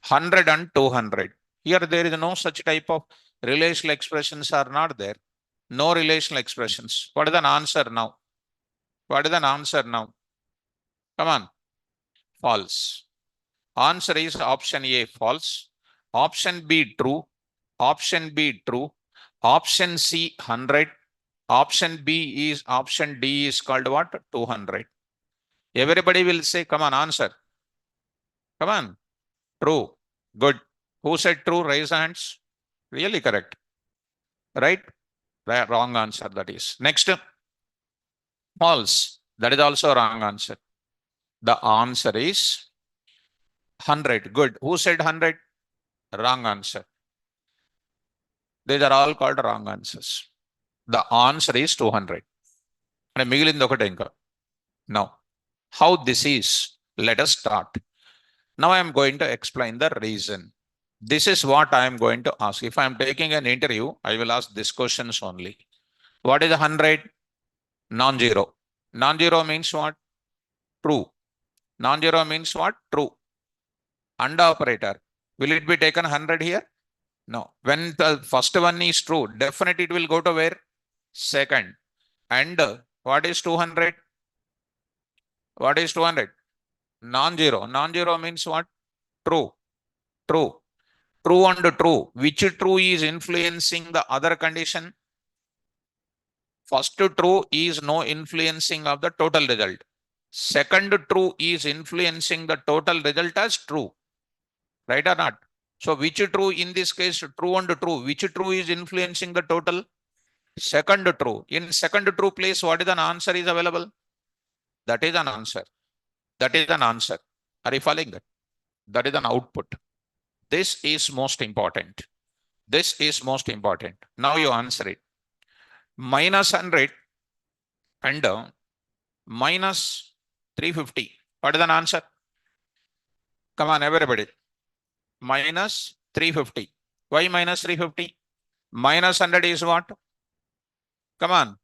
100 and 200. Here there is no such type of relational expressions are not there. No relational expressions. What is the answer now? What is the answer now? Come on. False. Answer is option A, false. Option B, true. Option B, true. Option C, 100. Option B is, option D is called what? 200. Everybody will say, come on, answer. Come on. True. Good. Who said true? Raise hands. Really correct. Right? Wrong answer, that is. Next. False. That is also a wrong answer. The answer is 100. Good. Who said 100? Wrong answer. These are all called wrong answers. The answer is 200. Now, how this is? Let us start. Now I am going to explain the reason. This is what I am going to ask. If I am taking an interview, I will ask these questions only. What is 100? Non-zero. Non-zero means what? True. Non-zero means what? True. And operator. Will it be taken 100 here? No. When the first one is true, definitely it will go to where? Second. And what is 200? What is 200? Non-zero. Non-zero means what? True. True. True and true. Which true is influencing the other condition? First true is no influencing of the total result. Second true is influencing the total result as true. Right or not? So which true in this case? True and true. Which true is influencing the total? Second true. In second true place, what is an answer is available? That is an answer. That is an answer. Are you following that? That is an output. This is most important. This is most important. Now you answer it. Minus 100 and minus 350. What is an answer? Come on, everybody. Minus 350. Why minus 350? Minus 100 is what? Come on.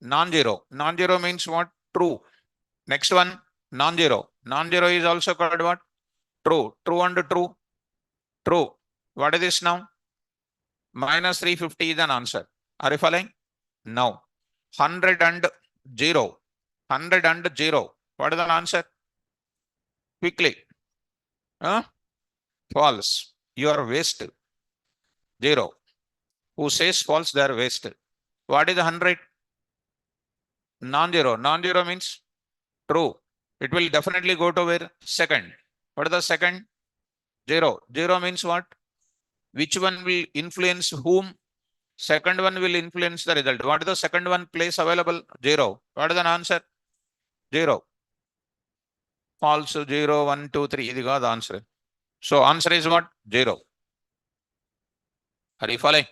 Non-zero. Non-zero means what? True. Next one, non-zero. Non-zero is also called what? True. True and true. True. What is this now? Minus 350 is an answer. Are you following? Now, 100 and 0. 100 and 0. What is the answer? Quickly. Huh? False. You are wasted. 0. Who says false, they are wasted. What is 100? Non-zero. Non-zero means true. It will definitely go to where? Second. What is the second? 0. 0 means what? Which one will influence whom? Second one will influence the result. What is the second one place available? 0. What is the answer? 0. False. 0, 1, 2, 3. This is the answer. So answer is what? 0. Are you following?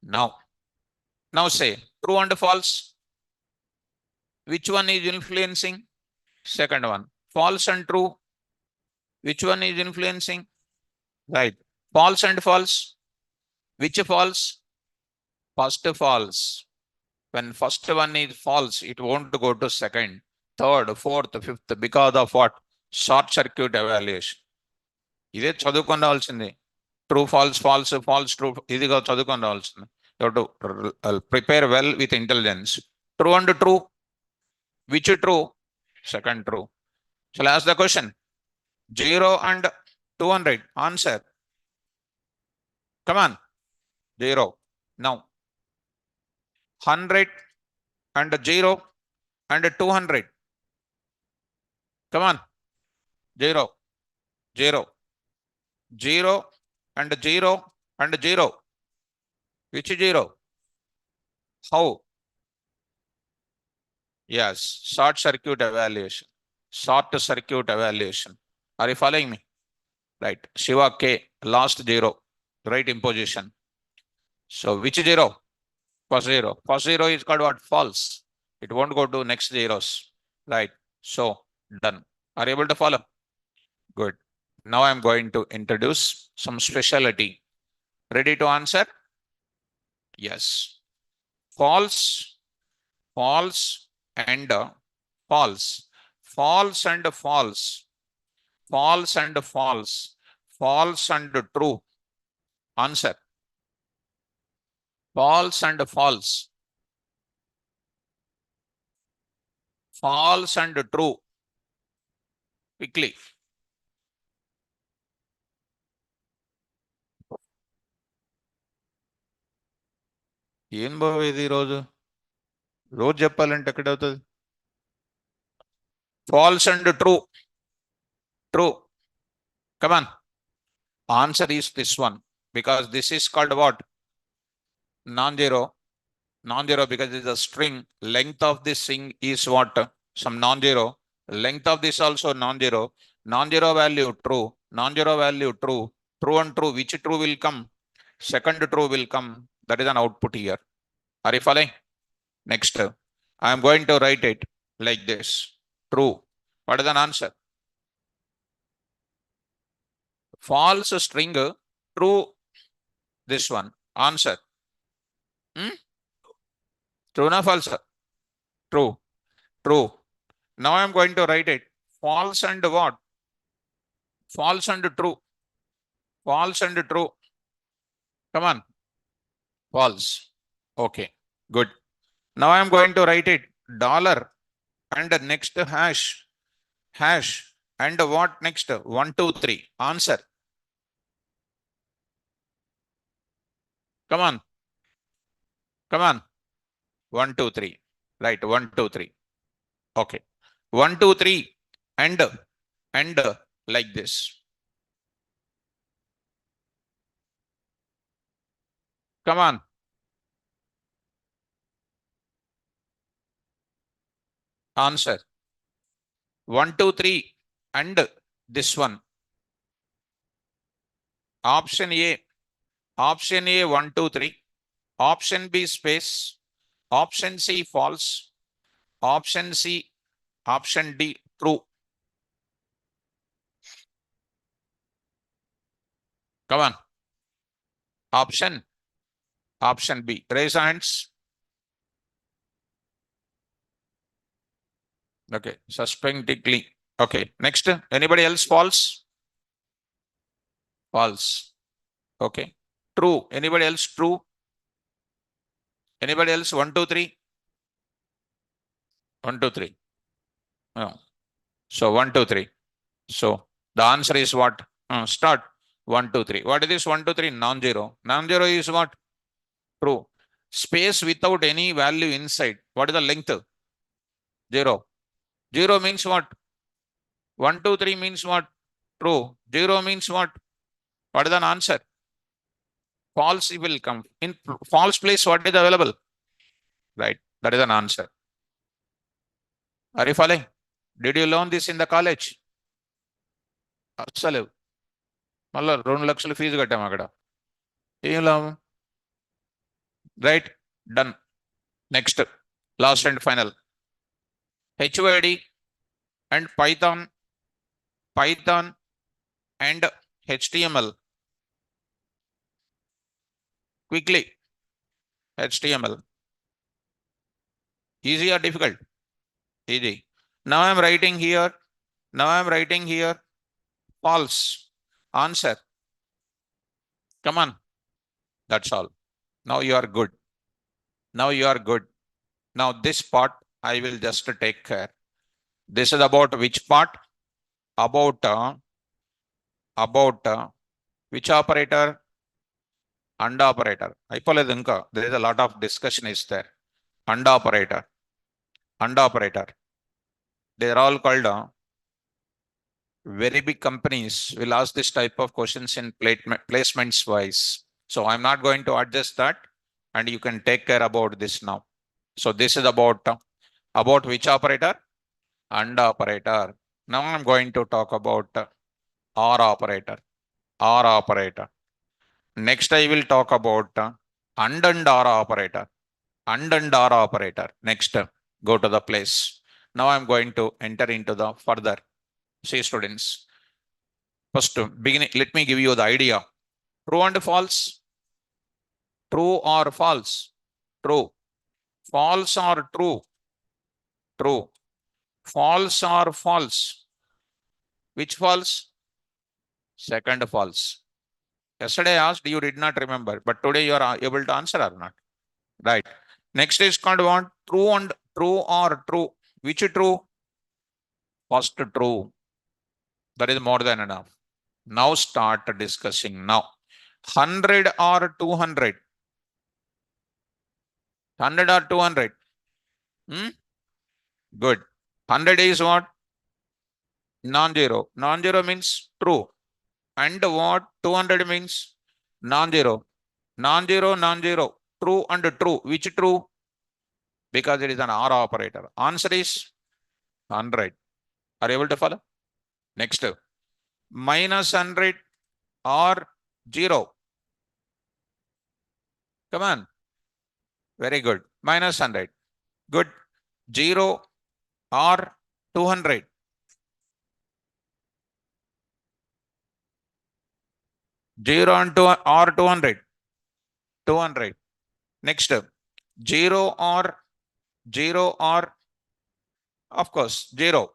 Now say true and false. Which one is influencing? Second one. False and true. Which one is influencing? Right. False and false. Which false? First false. When first one is false, it won't go to second, third, fourth, fifth, because of what? Short circuit evaluation. ఇదే చదువుకొని రావాల్సింది. True, false, false, false, true. ఇదిగా చదువుకొని రావాల్సింది. You have to prepare well with intelligence. True and true. Which true? Second true. Shall I ask the question? 0 and 200. Answer. Come on. 0. Now, 100 and 0 and 200. Come on. 0. 0. 0 and 0 and 0. Which 0? How? Yes, short circuit evaluation. Short circuit evaluation. Are you following me? Right. Shiva K, last 0. Right imposition. So which 0? First 0. First 0 is called what? False. It won't go to next zeros. Right. So done. Are you able to follow? Good. Now I'm going to introduce some specialty. Ready to answer? Yes. False, false, and false. False and false. false and false, false and true. Answer. False and false, false and true. Quickly. ఏం బాబు ఇది రోజు రోజు చెప్పాలంటే ఎక్కడవుతుంది? False and true. True. Come on. Answer is this one because this is called what? Non-zero. Non-zero because it's a string. Length of this string is what? Some non-zero. Length of this also non-zero. Non-zero value true. Non-zero value true. True and true. Which true will come? Second true will come. That is an output here. Are you following? Next, I am going to write it like this. True. What is an answer? False string, true. This one. Answer. True na false? True. True. Now I am going to write it. False and what? False and true. False and true. Come on. False. Okay. Good. Now I am going to write it. Dollar and next hash. Hash. And what next? 1, 2, 3. Answer. Come on. Come on. 1, 2, 3. Right. 1, 2, 3. Okay. 1, 2, 3. And like this. Come on. Answer. 1, 2, 3. And this one. Option A. Option A 1, 2, 3. Option B space. Option C false. Option C. Option D true. Come on. Option. Option B. Raise hands. Okay. Suspendingly. Okay. Next. Anybody else false? False. Okay. True. Anybody else true? Anybody else? 1, 2, 3. 1, 2, 3. No. So 1, 2, 3. So the answer is what? Start. 1, 2, 3. What is this 1, 2, 3? Non-zero. Non-zero is what? True. Space without any value inside. What is the length? 0. 0 means what? 1, 2, 3 means what? True. 0 means what? What is the answer? False will come. In false place, what is available? Right. That is an answer. Are you following? Did you learn this in the college? అస్సలు మళ్ళా 2 లక్షలు fee కట్టాము అక్కడ. ఏం లాభం? Right. Done. Next last and final. HYD and Python and HTML. Quickly. HTML. Easy or difficult? Easy. Now I am writing here. Now I am writing here. False. Answer. Come on. That's all. Now you are good. Now you are good. Now this part I will just take care. This is about which part? About which operator? AND operator. There is a lot of discussion is there. AND operator. AND operator. They are all called very big companies will ask this type of questions in placements wise. So I'm not going to adjust that, and you can take care about this now. So this is about which operator? AND operator. Now I'm going to talk about OR operator. OR operator. Next I will talk about AND and OR operator. AND and OR operator. Next, go to the place. Now I'm going to enter into the further. See students. First beginning, let me give you the idea. True and false. True or false? True. False or true? True. False or false? Which false? Second false. Yesterday I asked, you did not remember, but today you are able to answer or not? Right. Next is called what? True and true or true. Which true? First true. That is more than enough. Now start discussing. Now, 100 or 200? 100 or 200? Good. 100 is what? Non-zero. Non-zero means true. And what? 200 means non-zero. Non-zero, non-zero. True and true. Which true? Because it is an OR operator. Answer is 100. Are you able to follow? Next. Minus 100 or 0. Come on. Very good. Minus 100. Good. 0 or 200. 0 and 2 or 200. 200. Next. 0 or of course 0.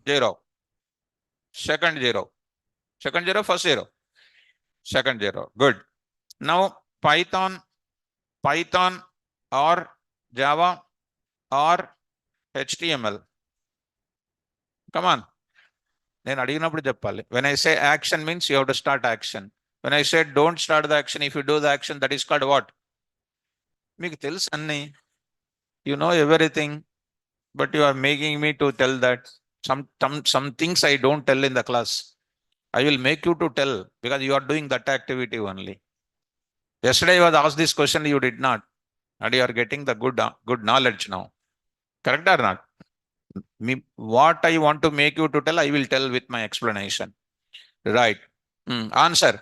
0. Second 0. Second 0, first 0. Second 0. Good. Now Python or Java or HTML. Come on. నేను అడిగినప్పుడు చెప్పాలి. When I say action means you have to start action. When I say don't start the action, if you do the action, that is called what? మీకు తెలుసు అన్ని. You know everything, but you are making me to tell that some things I don't tell in the class. I will make you to tell because you are doing that activity only. Yesterday I was asked this question, you did not, and you are getting the good knowledge now. Correct or not? What I want to make you to tell, I will tell with my explanation. Right. Answer.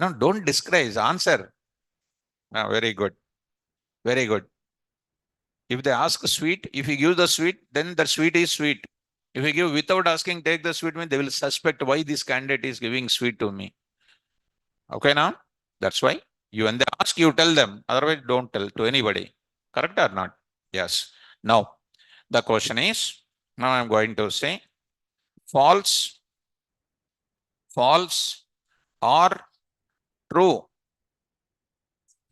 No, don't disgrace. Answer. No, very good. Very good. If they ask sweet, if you give the sweet, then the sweet is sweet. If you give without asking, take the sweet, mean they will suspect why this candidate is giving sweet to me. Okay, now? That's why you, when they ask, you tell them. Otherwise, don't tell to anybody. Correct or not? Yes. Now, the question is, now I'm going to say false or true.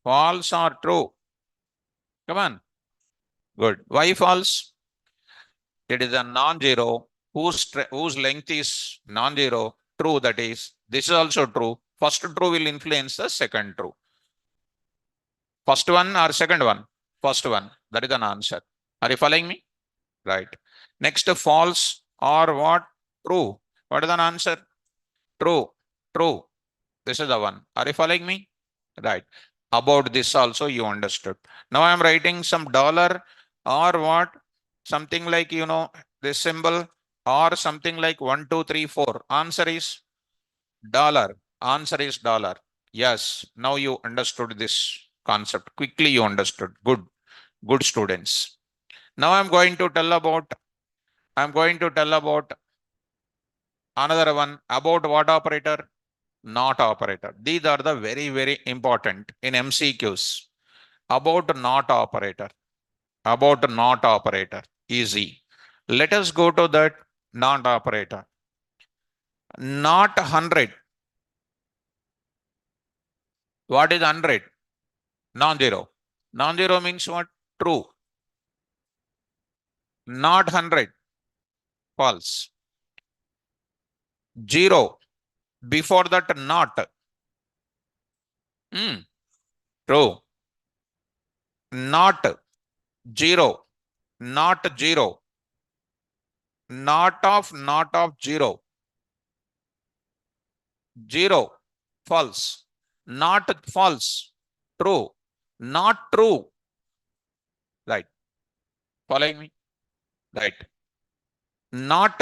False or true? Come on. Good. Why false? It is a non-zero whose length is non-zero. True, that is. This is also true. First true will influence the second true. First one or second one? First one. That is an answer. Are you following me? Right. Next, false or what? True. What is an answer? True. True. This is the one. Are you following me? Right. About this also you understood. Now I am writing some dollar or what? Something like, you know, this symbol or something like 1, 2, 3, 4. Answer is dollar. Answer is dollar. Yes. Now you understood this concept. Quickly you understood. Good. Good students. Now I'm going to tell about another one. About what operator? Not operator. These are the very, very important in MCQs. About not operator. About not operator. Easy. Let us go to that not operator. Not 100. What is 100? Non-zero. Non-zero means what? True. Not 100. False. 0. Before that, not. True. Not 0. Not 0. Not of 0. 0. False. Not false. True. Not true. Right. Following me? Right. Not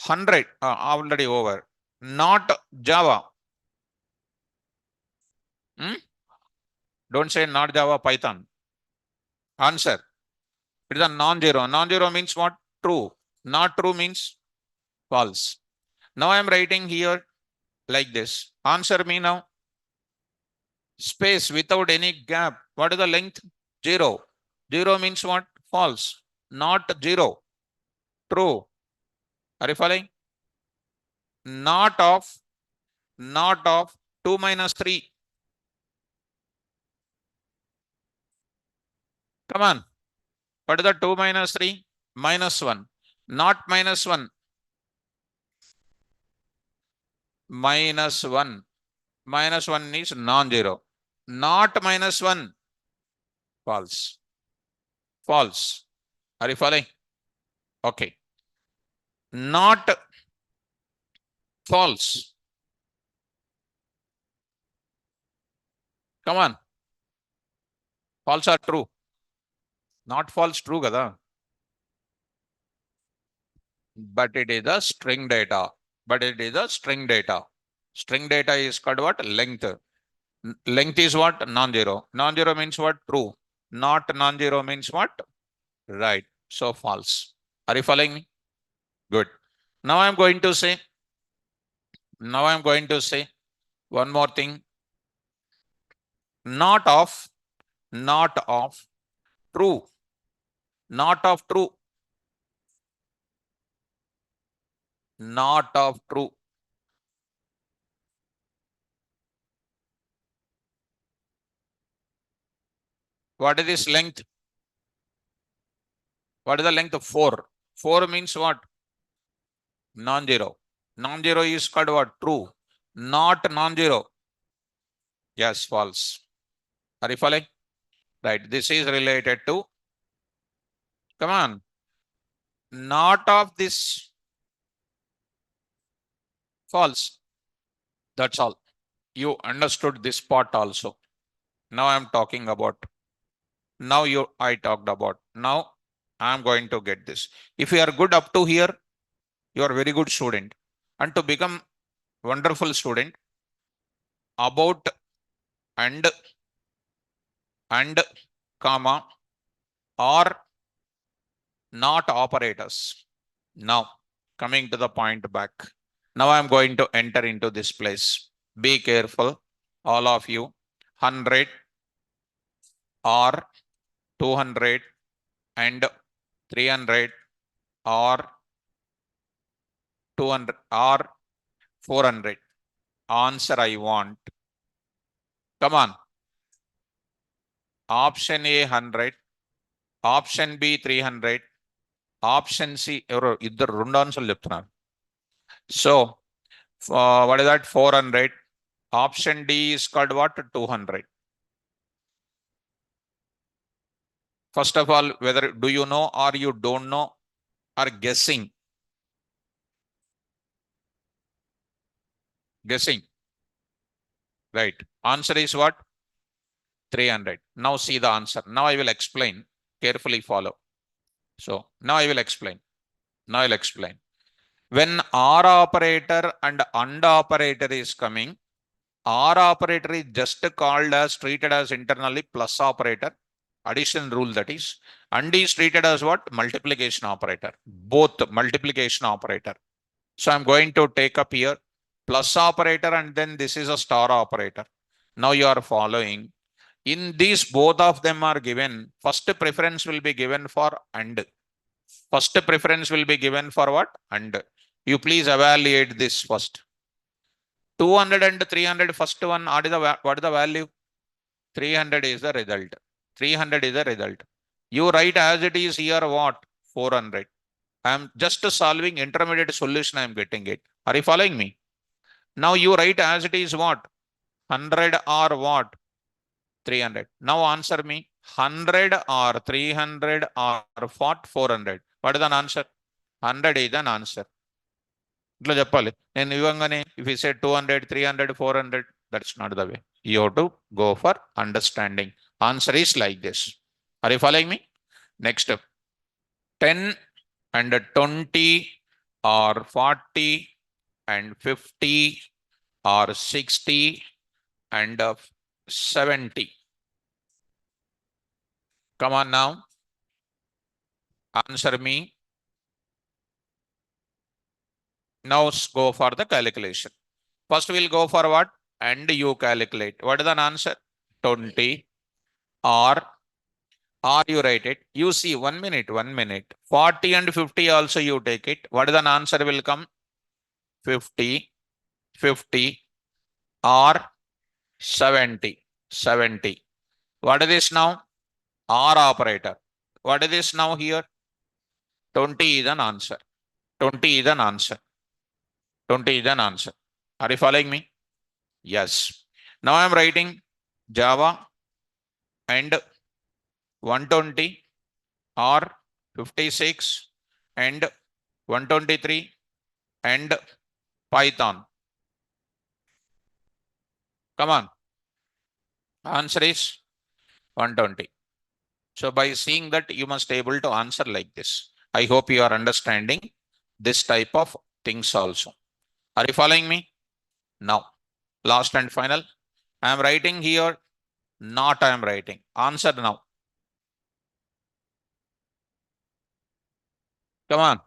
100. Already over. Not Java. Don't say not Java, Python. Answer. It is a non-zero. Non-zero means what? True. Not true means false. Now I am writing here like this. Answer me now. Space without any gap. What is the length? 0. 0 means what? False. Not 0. True. Are you following? Not of 2 minus 3. Come on. What is the 2 minus 3? Minus 1. Not minus 1. Minus 1. Minus 1 is non-zero. Not minus 1. False. False. Are you following? Okay. Not false. Come on. False or true? Not false, true kada. But it is a string data. But it is a string data. String data is called what? Length. Length is what? Non-zero. Non-zero means what? True. Not non-zero means what? Right. So false. Are you following me? Good. Now I'm going to say one more thing. Not of true. Not of true. Not of true. What is this length? What is the length of 4? 4 means what? Non-zero. Non-zero is called what? True. Not non-zero. Yes, false. Are you following? Right. This is related to, come on, not of this. False. That's all. You understood this part also. Now I'm talking about. I talked about. Now I'm going to get this. If you are good up to here, you are very good student. And to become wonderful student, about and comma or not operators. Now coming to the point back. Now I'm going to enter into this place. Be careful, all of you. 100 or 200 and 300 or 200 or 400. Answer I want. Come on. Option A 100, option B 300, option C iddar rendu answerlu cheptunnaru. So what is that? 400. Option D is called what? 200. First of all, whether do you know or you don't know or guessing? Guessing. Right. Answer is what? 300. Now see the answer. Now I will explain. Carefully follow. So now I will explain. When OR operator and AND operator is coming, OR operator is just called as, treated as internally plus operator. Addition rule, that is. AND is treated as what? Multiplication operator. Both multiplication operator. So I'm going to take up here plus operator and then this is a star operator. Now you are following. In these, both of them are given. First preference will be given for AND. First preference will be given for what? AND. You please evaluate this first. 200 and 300, first one, what is the value? 300 is the result. 300 is the result. You write as it is here what? 400. I am just solving intermediate solution, I am getting it. Are you following me? Now you write as it is what? 100 or what? 300. Now answer me. 100 or 300 or 400. What is an answer? 100 is an answer. ఇట్లా చెప్పాలి. నేను ఇవ్వగానే if you say 200, 300, 400, that's not the way. You have to go for understanding. Answer is like this. Are you following me? Next, 10 and 20 or 40 and 50 or 60 and 70. Come on now. Answer me. Now go for the calculation. First we'll go for what? And you calculate. What is the answer? 20 or or you write it. You see, 1 minute, 1 minute. 40 and 50 also you take it. What is the answer will come? 50, 50 or 70, 70. What is this now? OR operator. What is this now here? 20 is an answer. 20 is an answer. 20 is an answer. Are you following me? Yes. Now I am writing Java and 120 or 56 and 123 and Python. Come on. Answer is 120. So by seeing that, you must able to answer like this. I hope you are understanding this type of things also. Are you following me? Now, last and final. I am writing here, not I am writing. Answer now. Come on.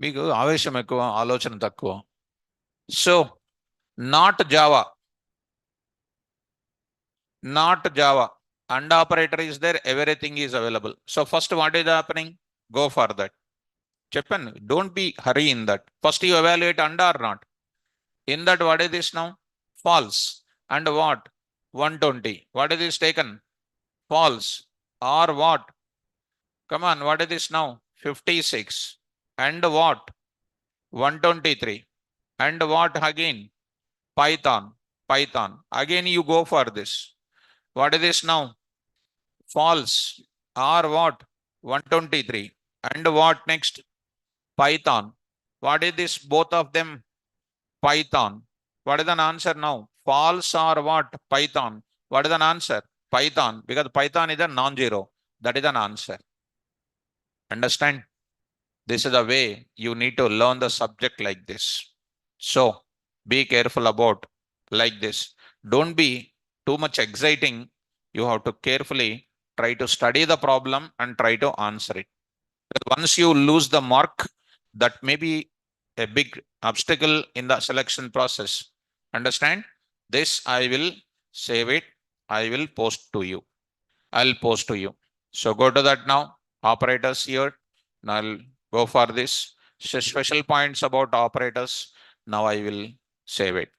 మీకు ఆవేశం ఎక్కువ, ఆలోచన తక్కువ. So, not Java. Not Java. And operator is there, everything is available. So first what is happening? Go for that. Chepan, don't be hurry in that. First you evaluate and or not. In that, what is this now? False. And what? 120. What is this taken? False. Or what? Come on, what is this now? 56. And what? 123. And what again? Python. Python. Again you go for this. What is this now? False. Or what? 123. And what next? Python. What is this? Both of them? Python. What is the answer now? False or what? Python. What is the answer? Python. Because Python is a non-zero. That is an answer. Understand? This is the way you need to learn the subject like this. So be careful about like this. Don't be too much exciting. You have to carefully try to study the problem and try to answer it. But once you lose the mark, that may be a big obstacle in the selection process. Understand? This I will save it. I will post to you. I'll post to you. So go to that now. Operators here. Now I'll go for this. So special points about operators. Now I will save it.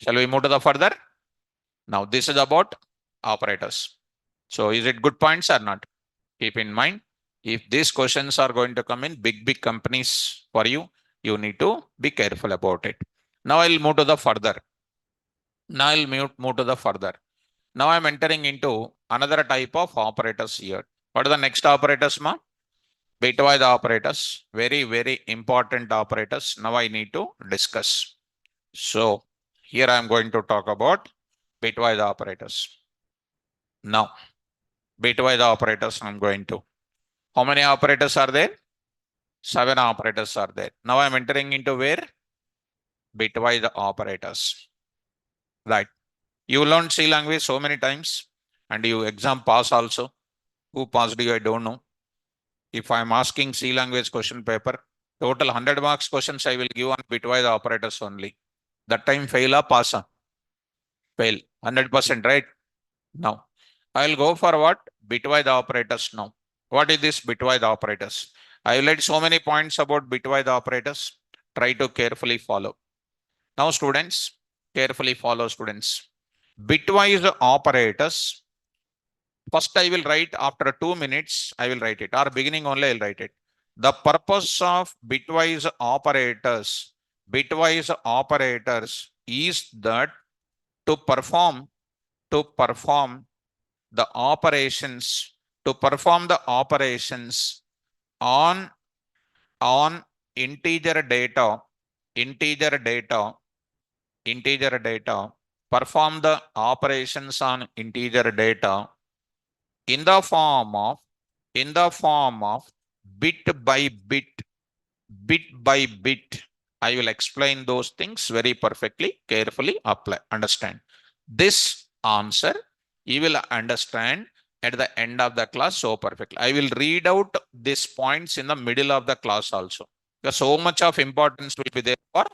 Shall we move to the further? Now this is about operators. So is it good points or not? Keep in mind, if these questions are going to come in big companies for you, you need to be careful about it. Now I'll move to the further. Now I'll move to the further. Now I'm entering into another type of operators here. What are the next operators, ma? Bitwise operators. Very, very important operators. Now I need to discuss. So here I'm going to talk about bitwise operators. Now, bitwise operators I'm going to. How many operators are there? 7 operators are there. Now I'm entering into where? Bitwise operators. Right. You learned C language so many times and you exam pass also. Who passed you? I don't know. If I'm asking C language question paper, total 100 marks questions I will give on bitwise operators only. That time fail or pass? Fail. 100%, right? Now, I'll go for what? Bitwise operators now. What is this bitwise operators? I will let so many points about bitwise operators. Try to carefully follow. Now, students, carefully follow, students. Bitwise operators. First, I will write after 2 minutes. I will write it. Or beginning only, I'll write it. The purpose of bitwise operators is that to perform the operations on integer data, perform the operations on integer data in the form of bit by bit. I will explain those things very perfectly, carefully apply, understand. This answer you will understand at the end of the class so perfectly. I will read out these points in the middle of the class also, because so much of importance will be there for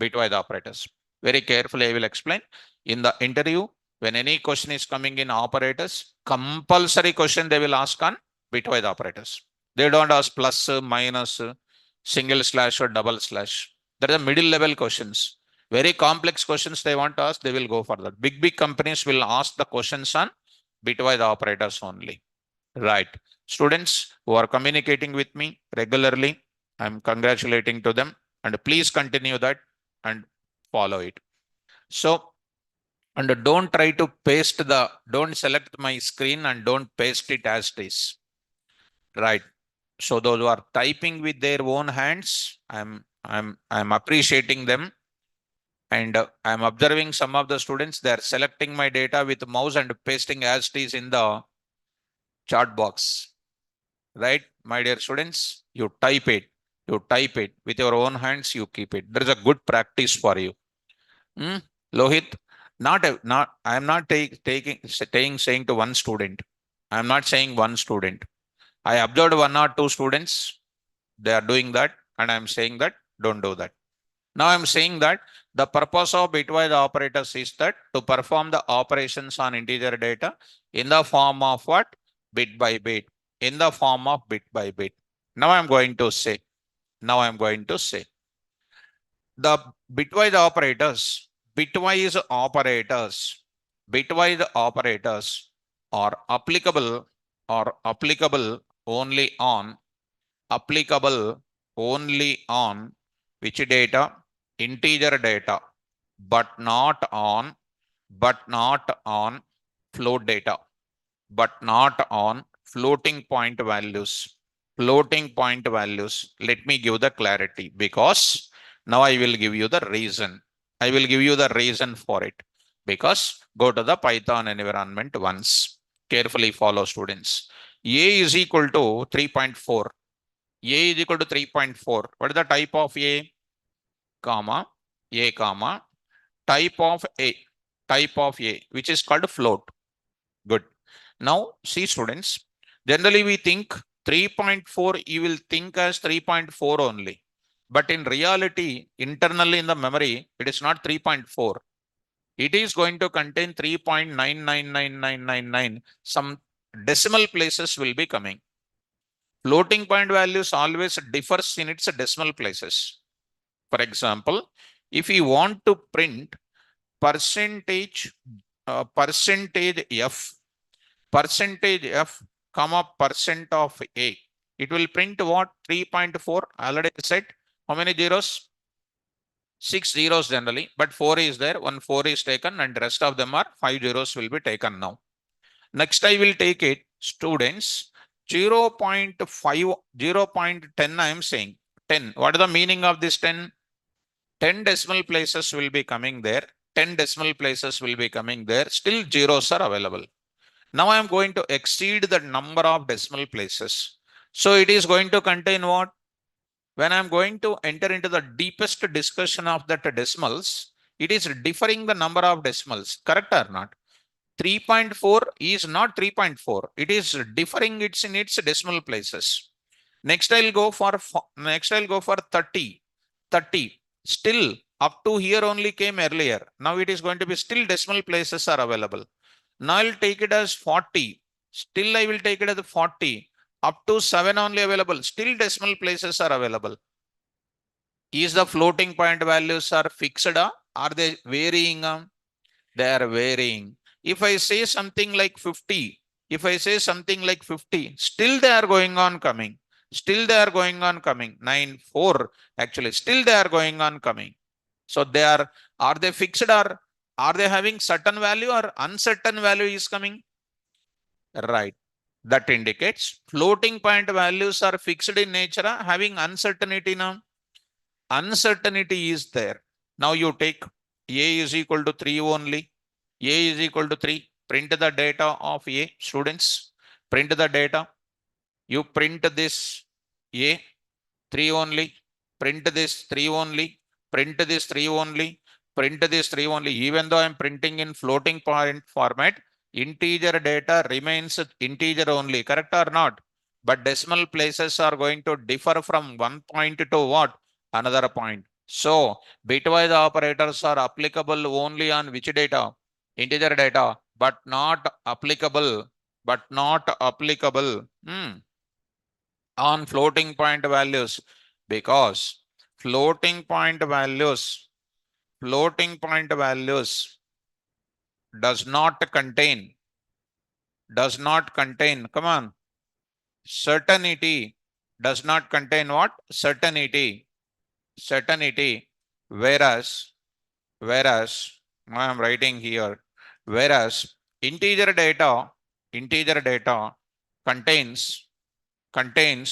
bitwise operators. Very carefully I will explain. In the interview, when any question is coming in operators, compulsory question they will ask on bitwise operators. They don't ask plus, minus, single slash or double slash. There are middle level questions. Very complex questions they want to ask, they will go for that. Big companies will ask the questions on bitwise operators only. Right. Students who are communicating with me regularly, I'm congratulating to them, and please continue that and follow it. So, and don't try to don't select my screen and don't paste it as it is. Right. So those who are typing with their own hands, I'm appreciating them. And I'm observing some of the students, they are selecting my data with mouse and pasting as it is in the chat box. Right, my dear students, you type it with your own hands, you keep it. There is a good practice for you. Lohit, I am not saying to one student. I am not saying one student. I observed one or two students, they are doing that, and I am saying that don't do that. Now I am saying that the purpose of bitwise operators is that to perform the operations on integer data in the form of what? Bit by bit. In the form of bit by bit. Now I'm going to say the bitwise operators are applicable only on which data? Integer data, but not on float data, but not on floating point values. Let me give the clarity, because now I will give you the reason. For it. Because go to the Python environment once. Carefully follow, students. A is equal to 3.4. A is equal to 3.4. What is the type of A? Comma, type of A, which is called float. Good. Now, see, students, generally we think 3.4, you will think as 3.4 only. But in reality, internally in the memory, it is not 3.4. It is going to contain 3.999999. Some decimal places will be coming. Floating point values always differs in its decimal places. For example, if you want to print percentage F, comma percent of A, it will print what? 3.4. Already said. How many zeros? 6 zeros generally, but 4 is there. 1 4 is taken, and rest of them are 5 zeros will be taken now. Next, I will take it, students, 0.5, 0.10. I am saying 10. What is the meaning of this 10? 10 decimal places will be coming there. 10 decimal places will be coming there. Still zeros are available. Now I am going to exceed the number of decimal places. So it is going to contain what? When I am going to enter into the deepest discussion of that decimals, it is differing the number of decimals. Correct or not? 3.4 is not 3.4. It is differing in its decimal places. Next I'll go for 30. 30. Still up to here only came earlier. Now it is going to be still decimal places are available. Now I'll take it as 40. Still I will take it as 40. Up to 7 only available. Still decimal places are available. Is the floating point values are fixed? Are they varying? They are varying. If I say something like 50, still they are going on coming. 9, 4, actually, still they are going on coming. So are they fixed, or are they having certain value, or uncertain value is coming? Right. That indicates floating point values are fixed in nature, having uncertainty now. Uncertainty is there. Now you take A is equal to 3 only. A is equal to 3. Print the data of A. Students, print the data. You print this A, 3 only. Print this 3 only. Print this 3 only. Print this 3 only. Even though I'm printing in floating point format, integer data remains integer only. Correct or not? But decimal places are going to differ from one point to what? Another point. So bitwise operators are applicable only on which data? Integer data, but not applicable, on floating point values, because floating point values, floating point values does not contain, come on, certainty, does not contain what? Certainty, whereas, I am writing here, whereas integer data contains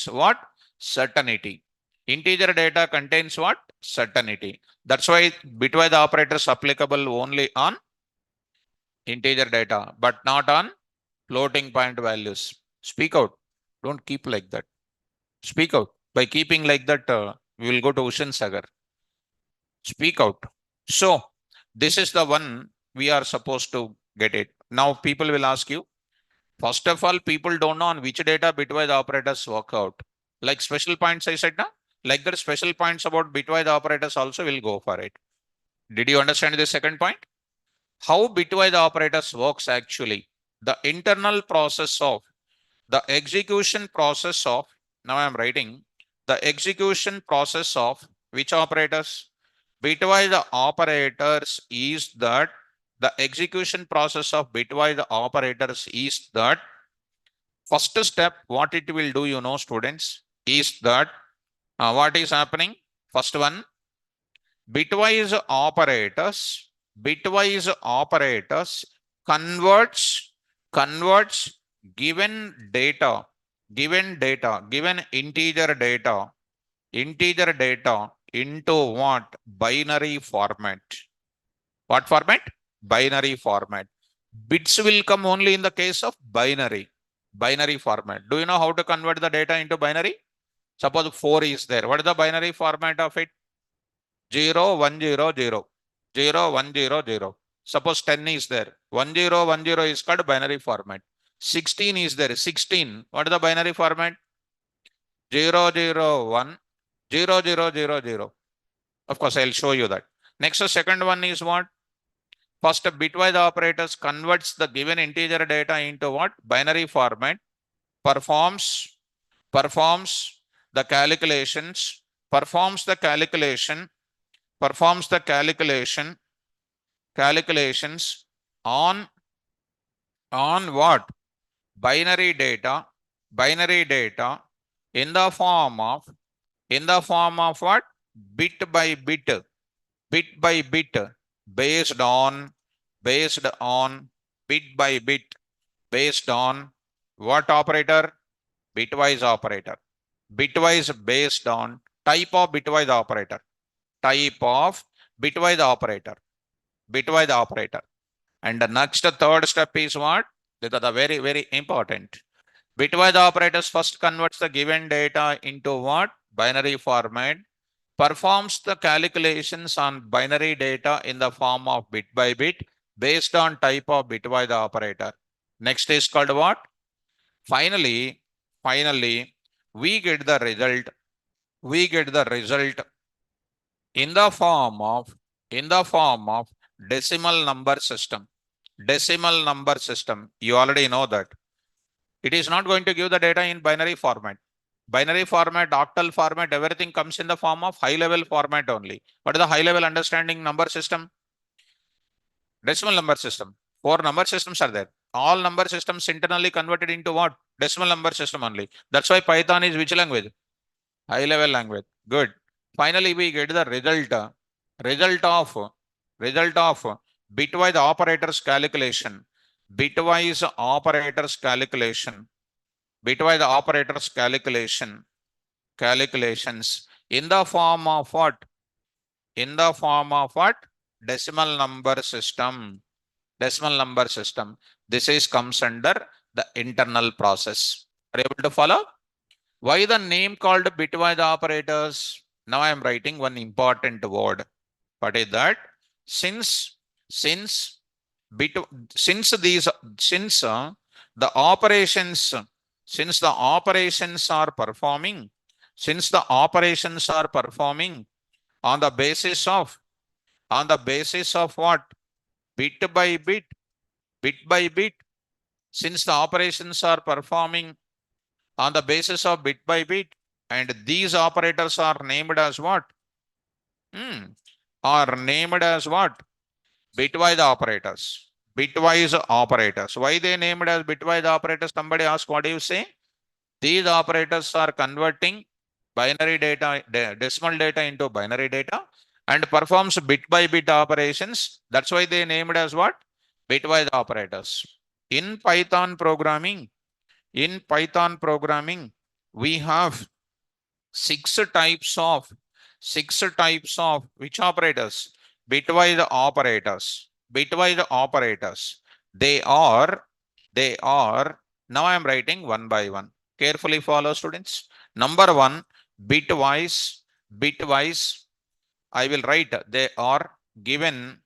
what? Certainty. Integer data contains what? Certainty. That's why bitwise operators applicable only on integer data, but not on floating point values. Speak out. Don't keep like that. Speak out. By keeping like that, we will go to Ushan Sagar. Speak out. So this is the one we are supposed to get it. Now people will ask you, first of all, people don't know on which data bitwise operators work out. Like special points I said, na? Like that special points about bitwise operators also will go for it. Did you understand the second point? How bitwise operators works actually? The internal process of the execution process of, now I am writing, the execution process of which operators? Bitwise operators is that the execution process of bitwise operators is that first step, what it will do, students, is that what is happening? First one, bitwise operators converts given data, given integer data into what? Binary format. What format? Binary format. Bits will come only in the case of binary format. Do you know how to convert the data into binary? Suppose 4 is there. What is the binary format of it? 0, 1, 0, 0. 0, 1, 0, 0. Suppose 10 is there. 1, 0, 1, 0 is called binary format. 16 is there. 16. What is the binary format? 0, 0, 1, 0, 0, 0, 0. Of course, I'll show you that. Next, the second one is what? First, bitwise operators converts the given integer data into what? Binary format, performs the calculations, performs the calculations on what? Binary data in the form of what? Bit by bit, based on bit by bit, based on what operator? Bitwise operator. Bitwise based on type of bitwise operator. Bitwise operator. And the next third step is what? This is the very, very important. Bitwise operators first converts the given data into what? Binary format, performs the calculations on binary data in the form of bit by bit based on type of bitwise operator. Next is called what? Finally, we get the result in the form of decimal number system. You already know that. It is not going to give the data in binary format. Binary format, octal format, everything comes in the form of high level format only. What is the high level understanding number system? Decimal number system. 4 number systems are there. All number systems internally converted into what? Decimal number system only. That's why Python is which language? High level language. Good. Finally, we get the result of bitwise operators calculation. Bitwise operators calculations in the form of what? Decimal number system. This is comes under the internal process. Are you able to follow? Why the name called bitwise operators? Now I am writing one important word. What is that? Since the operations are performing On the basis of what? Bit by bit, bit by bit. Since the operations are performing on the basis of bit by bit, and these operators are named as what? Are named as what? Bitwise operators. Bitwise operators. Why they named as bitwise operators? Somebody asked, what do you say? These operators are converting binary data, decimal data into binary data and performs bit by bit operations. That's why they named as what? Bitwise operators. In Python programming, we have six types of which operators? Bitwise operators. Bitwise operators. They are, now I am writing one by one. Carefully follow, students. Number one, bitwise, I will write, they are given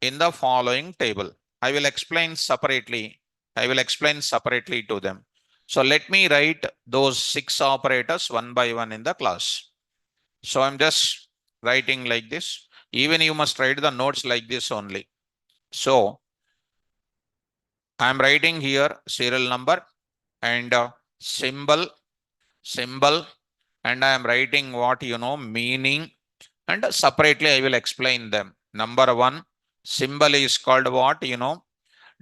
in the following table. I will explain separately to them. So let me write those six operators one by one in the class. So I'm just writing like this. Even you must write the notes like this only. So I'm writing here serial number and symbol, and I am writing what meaning, and separately I will explain them. Number one, symbol is called what?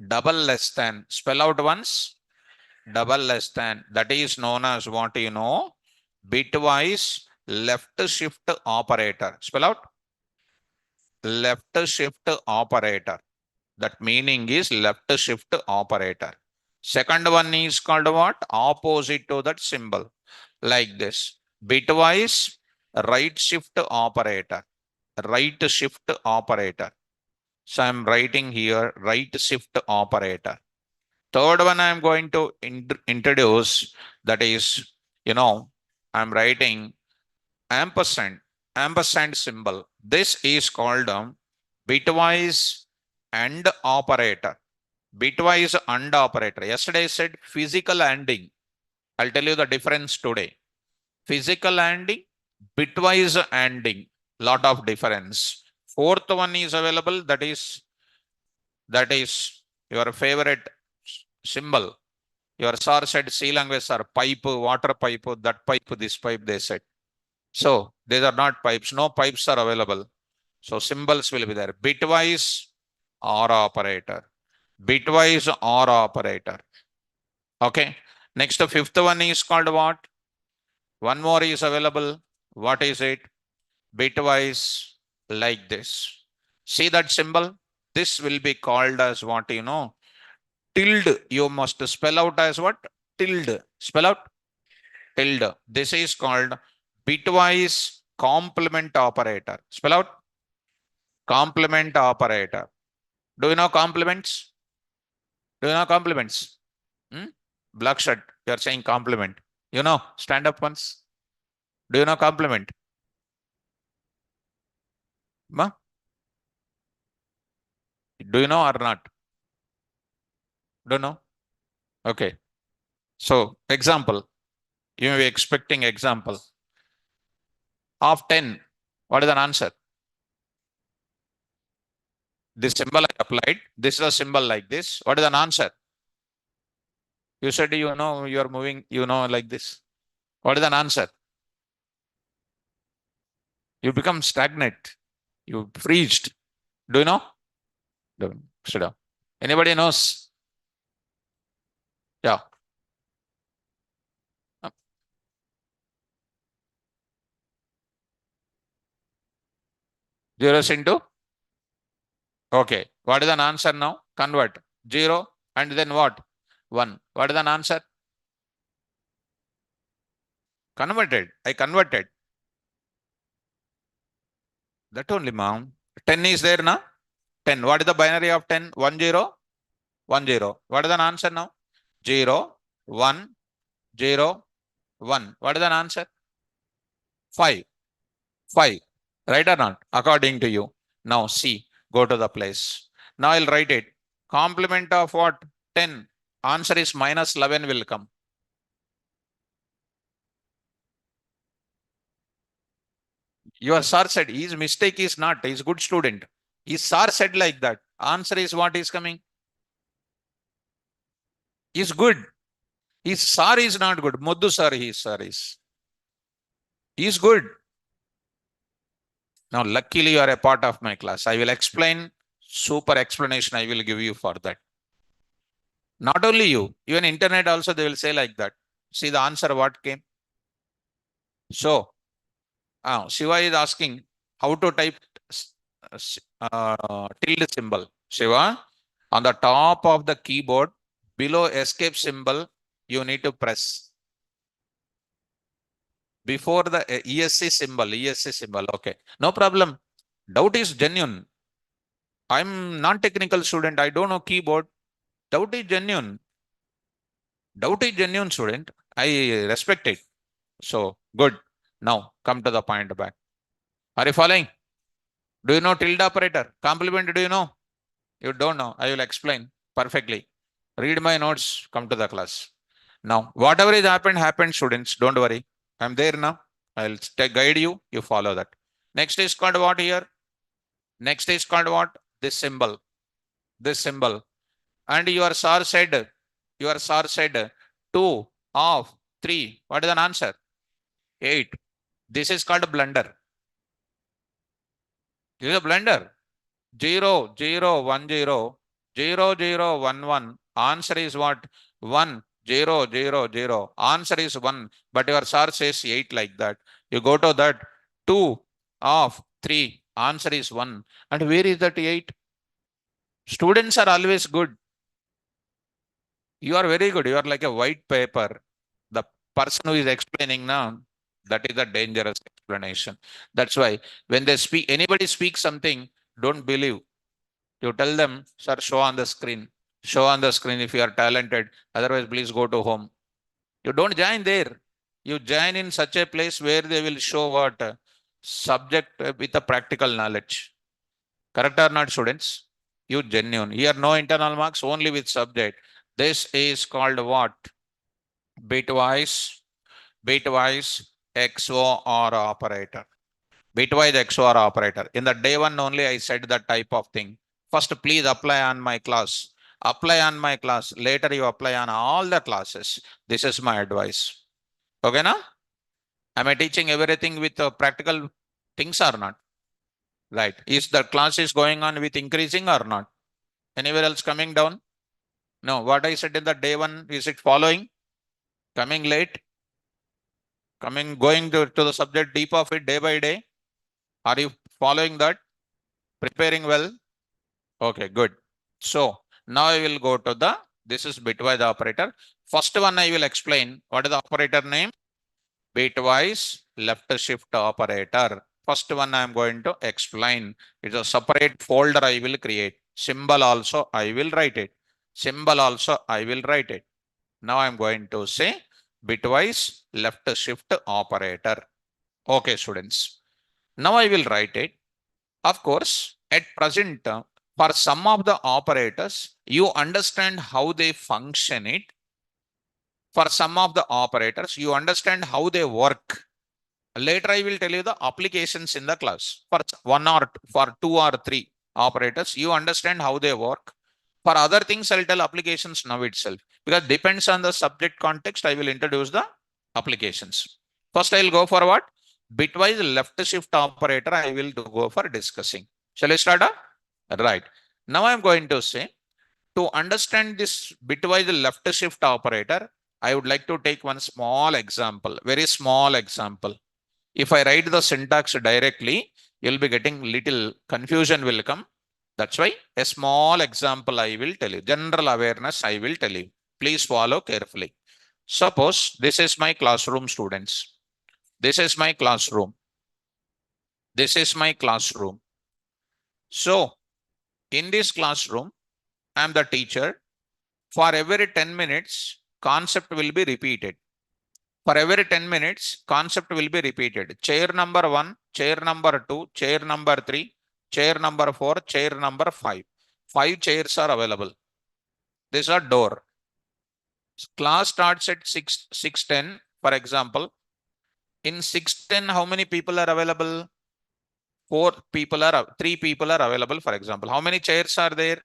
Double less than. Spell out once. Double less than. That is known as what? Bitwise left shift operator. Spell out. Left shift operator. That meaning is left shift operator. Second one is called what? Opposite to that symbol. Like this. Bitwise right shift operator. Right shift operator. So I'm writing here right shift operator. Third one I'm going to introduce, that is, I'm writing ampersand symbol. This is called bitwise AND operator. Bitwise AND operator. Yesterday I said physical ANDing. I'll tell you the difference today. Physical ANDing, bitwise ANDing, lot of difference. Fourth one is available, that is your favorite symbol. Your sir said C language are pipe, water pipe, that pipe, this pipe, they said. So these are not pipes. No pipes are available. So symbols will be there. Bitwise OR operator. Bitwise OR operator. Okay. Next, the fifth one is called what? One more is available. What is it? Bitwise like this. See that symbol? This will be called as what? Tilde. You must spell out as what? Tilde. Spell out. Tilde. This is called bitwise complement operator. Spell out. Complement operator. Do you know complements? Do you know complements? Black shirt. You are saying complement. Stand up once. Do you know complement? Ma? Do you know or not? Don't know? Okay. So, example. You may be expecting example. Of 10, what is an answer? This symbol I applied. This is a symbol like this. What is an answer? You said you are moving, like this. What is an answer? You become stagnant. You freezed. Do you know? Don't. Sit down. Anybody knows? Yeah. Zeros into? Okay. What is an answer now? Convert. 0 and then what? 1. What is an answer? Converted. I converted. That only, mom. 10 is there now? 10. What is the binary of 10? 1, 0, 1, 0. What is an answer now? 0, 1, 0, 1. What is an answer? 5. 5. Right or not? According to you. Now see. Go to the place. Now I'll write it. Complement of what? 10. Answer is minus 11 will come. Your sir said his mistake is not, he's good student. His sir said like that. Answer is what is coming? Is good. His sir is not good. Moddu sir, his sir is. He is good. Now, luckily, you are a part of my class. I will explain, super explanation I will give you for that. Not only you, even internet also, they will say like that. See the answer what came. So, Shiva is asking how to type tilde symbol. Shiva, on the top of the keyboard, below escape symbol, you need to press. Before the ESC symbol, okay. No problem. Doubt is genuine. I'm non-technical student. I don't know keyboard. Doubt is genuine. Doubt is genuine, student. I respect it. So, good. Now, come to the point back. Are you following? Do you know tilde operator? Complement, do you know? You don't know. I will explain perfectly. Read my notes. Come to the class. Now, whatever is happened, students. Don't worry. I'm there now. I'll guide you. You follow that. Next is called what here? Next is called what? This symbol. This symbol. And your sir said 2 of 3. What is an answer? 8. This is called blunder. This is a blunder. 0, 0, 1, 0, 0, 0, 1, 1. Answer is what? 1, 0, 0, 0. Answer is 1. But your sir says 8 like that. You go to that 2 of 3. Answer is 1. And where is that 8? Students are always good. You are very good. You are like a white paper. The person who is explaining now, that is a dangerous explanation. That's why when they speak, anybody speaks something, don't believe. You tell them, sir, show on the screen. Show on the screen if you are talented. Otherwise, please go to home. You don't join there. You join in such a place where they will show what? Subject with a practical knowledge. Correct or not, students? You genuine. Here, no internal marks, only with subject. This is called what? Bitwise XOR operator. Bitwise XOR operator. In the day one only, I said that type of thing. First, please apply on my class. Apply on my class. Later, you apply on all the classes. This is my advice. Okay, now? Am I teaching everything with practical things or not? Right. Is the class is going on with increasing or not? Anywhere else coming down? No. What I said in the day one, is it following? Coming late? Going to the subject deep of it day by day? Are you following that? Preparing well? Okay, good. So now I will go to this is bitwise operator. First one I will explain. What is the operator name? Bitwise left shift operator. First one I am going to explain. It's a separate folder I will create. Symbol also I will write it. Symbol also I will write it. Now I am going to say bitwise left shift operator. Okay, students. Now I will write it. Of course, at present, for some of the operators, you understand how they function it. For some of the operators, you understand how they work. Later, I will tell you the applications in the class. For for 2 or 3 operators, you understand how they work. For other things, I'll tell applications now itself. Because depends on the subject context, I will introduce the applications. First, I'll go for what? Bitwise left shift operator, I will go for discussing. Shall I start? Right. Now I'm going to say, to understand this bitwise left shift operator, I would like to take one small example, very small example. If I write the syntax directly, you'll be getting little confusion will come. That's why a small example I will tell you. General awareness I will tell you. Please follow carefully. Suppose this is my classroom, students. This is my classroom. This is my classroom. So, in this classroom, I am the teacher. For every 10 minutes, concept will be repeated. For every 10 minutes, concept will be repeated. Chair number 1, chair number 2, chair number 3, chair number 4, chair number 5. 5 chairs are available. This is a door. Class starts at 6:10, for example. In 6:10, how many people are available? 3 people are available, for example. How many chairs are there?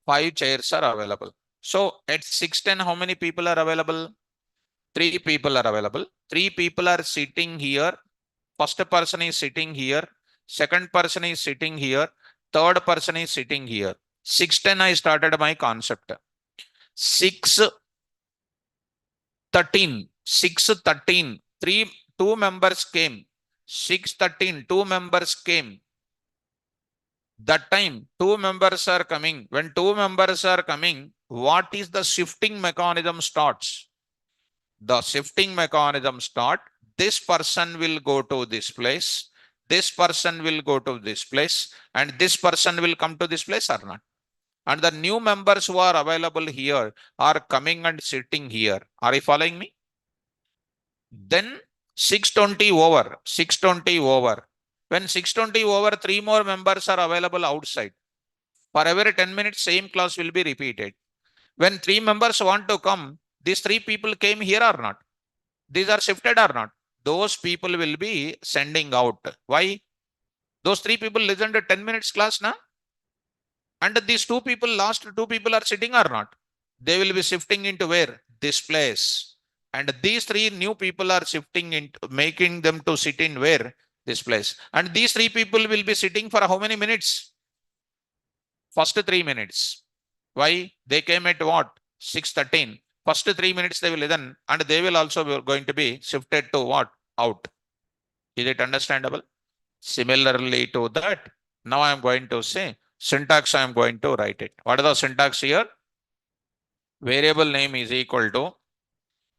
5 chairs are available. So at 610, how many people are available? 3 people are available. 3 people are sitting here. First person is sitting here. Second person is sitting here. Third person is sitting here. 610, I started my concept. 613, 613, 2 members came. 613, 2 members came. That time, 2 members are coming. When 2 members are coming, what is the shifting mechanism starts? The shifting mechanism start. This person will go to this place. This person will go to this place. And this person will come to this place or not? And the new members who are available here are coming and sitting here. Are you following me? Then 620 over, 620 over. When 620 over, 3 more members are available outside. For every 10 minutes, same class will be repeated. When 3 members want to come, these 3 people came here or not? These are shifted or not? Those people will be sending out. Why? Those 3 people listened to 10 minutes class now. And these 2 people, last 2 people are sitting or not? They will be shifting into where? This place. And these 3 new people are shifting into, making them to sit in where? This place. And these 3 people will be sitting for how many minutes? First 3 minutes. Why? They came at what? 6:13. First 3 minutes they will listen, and they will also be going to be shifted to what? Out. Is it understandable? Similarly to that, now I am going to say syntax. I am going to write it. What is the syntax here? Variable name is equal to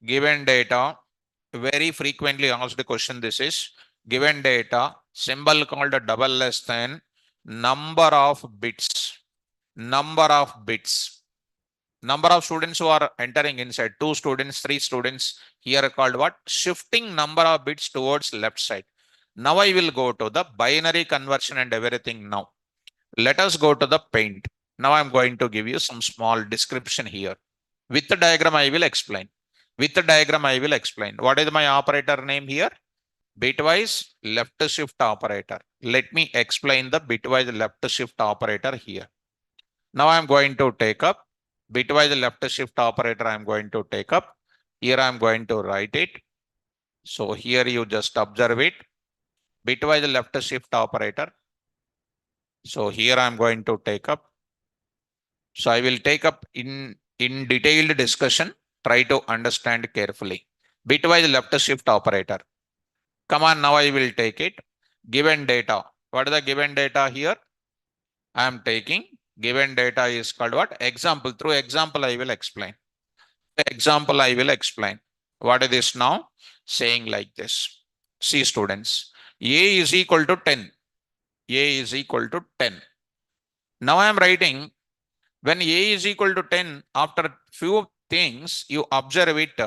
given data. Very frequently asked question this is. Given data, symbol called a double less than, number of bits. Number of bits. Number of students who are entering inside, 2 students, 3 students, here called what? Shifting number of bits towards left side. Now I will go to the binary conversion and everything now. Let us go to the paint. Now I'm going to give you some small description here. With the diagram I will explain. With the diagram I will explain. What is my operator name here? Bitwise left shift operator. Let me explain the bitwise left shift operator here. Now I'm going to take up bitwise left shift operator. I'm going to take up. Here I'm going to write it. So here you just observe it. Bitwise left shift operator. So here I'm going to take up. So I will take up in detailed discussion. Try to understand carefully. Bitwise left shift operator. Come on, now I will take it. Given data. What is the given data here? I am taking given data is called what? Example. Through example, I will explain. Example, I will explain. What is this now? Saying like this. See students, A is equal to 10. A is equal to 10. Now I am writing when A is equal to 10, after few things, you observe it.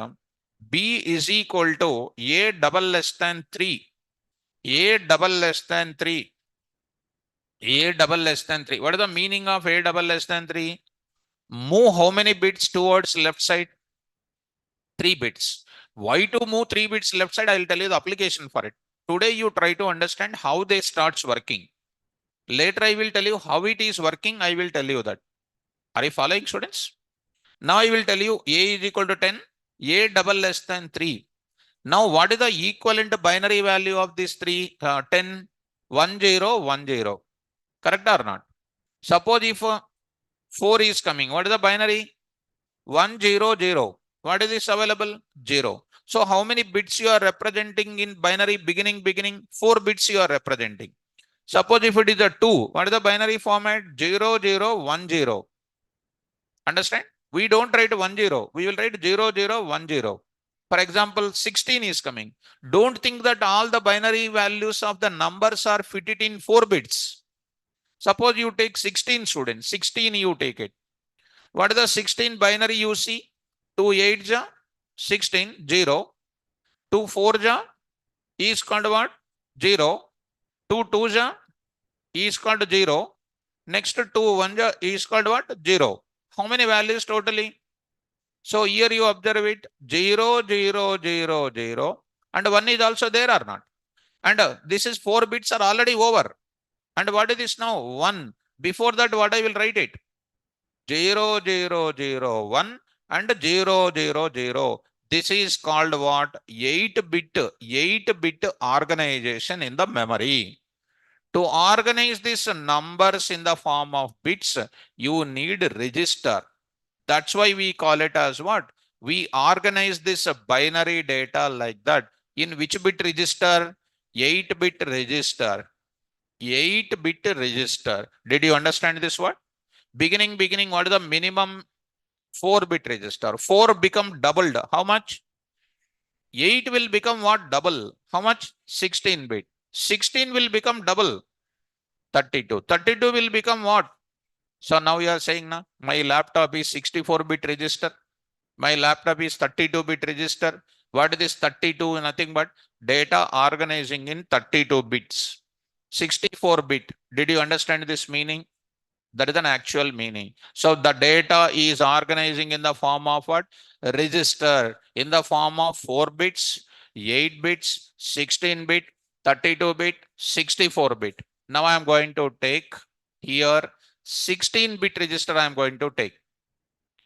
B is equal to A double less than 3. A double less than 3. A double less than 3. What is the meaning of A double less than 3? Move how many bits towards left side? 3 bits. Why to move 3 bits left side? I will tell you the application for it. Today you try to understand how they starts working. Later I will tell you how it is working. I will tell you that. Are you following, students? Now I will tell you A is equal to 10. A double less than 3. Now what is the equivalent binary value of this 3? 10, 1, 0, 1, 0. Correct or not? Suppose if 4 is coming, what is the binary? 1, 0, 0. What is this available? 0. So how many bits you are representing in binary beginning? 4 bits you are representing. Suppose if it is a 2, what is the binary format? 0, 0, 1, 0. Understand? We don't write 1, 0. We will write 0, 0, 1, 0. For example, 16 is coming. Don't think that all the binary values of the numbers are fitted in 4 bits. Suppose you take 16 students. 16 you take it. What is the 16 binary you see? 2 8 ja 16 0. 2 4 ja is called what? 0. 2 2 ja is called 0. Next 2 1 ja is called what? 0. How many values totally? So here you observe it 0 0 0 0 and 1 is also there or not? And this is 4 bits are already over. And what is this now? 1. Before that, what I will write it? 0, 0, 0, 1 and 0, 0, 0. This is called what? 8-bit organization in the memory. To organize these numbers in the form of bits, you need register. That's why we call it as what? We organize this binary data like that. In which bit register? 8-bit register. 8-bit register. Did you understand this word? Beginning, what is the minimum? 4-bit register. 4 become doubled. How much? 8 will become what? Double. How much? 16-bit. 16 will become double. 32. 32 will become what? So now you are saying, na, my laptop is 64-bit register. My laptop is 32-bit register. What is this 32? Nothing but data organizing in 32 bits. 64-bit. Did you understand this meaning? That is an actual meaning. So the data is organizing in the form of what? Register in the form of 4 bits, 8 bits, 16-bit, 32-bit, 64-bit. Now I am going to take here 16-bit register I am going to take.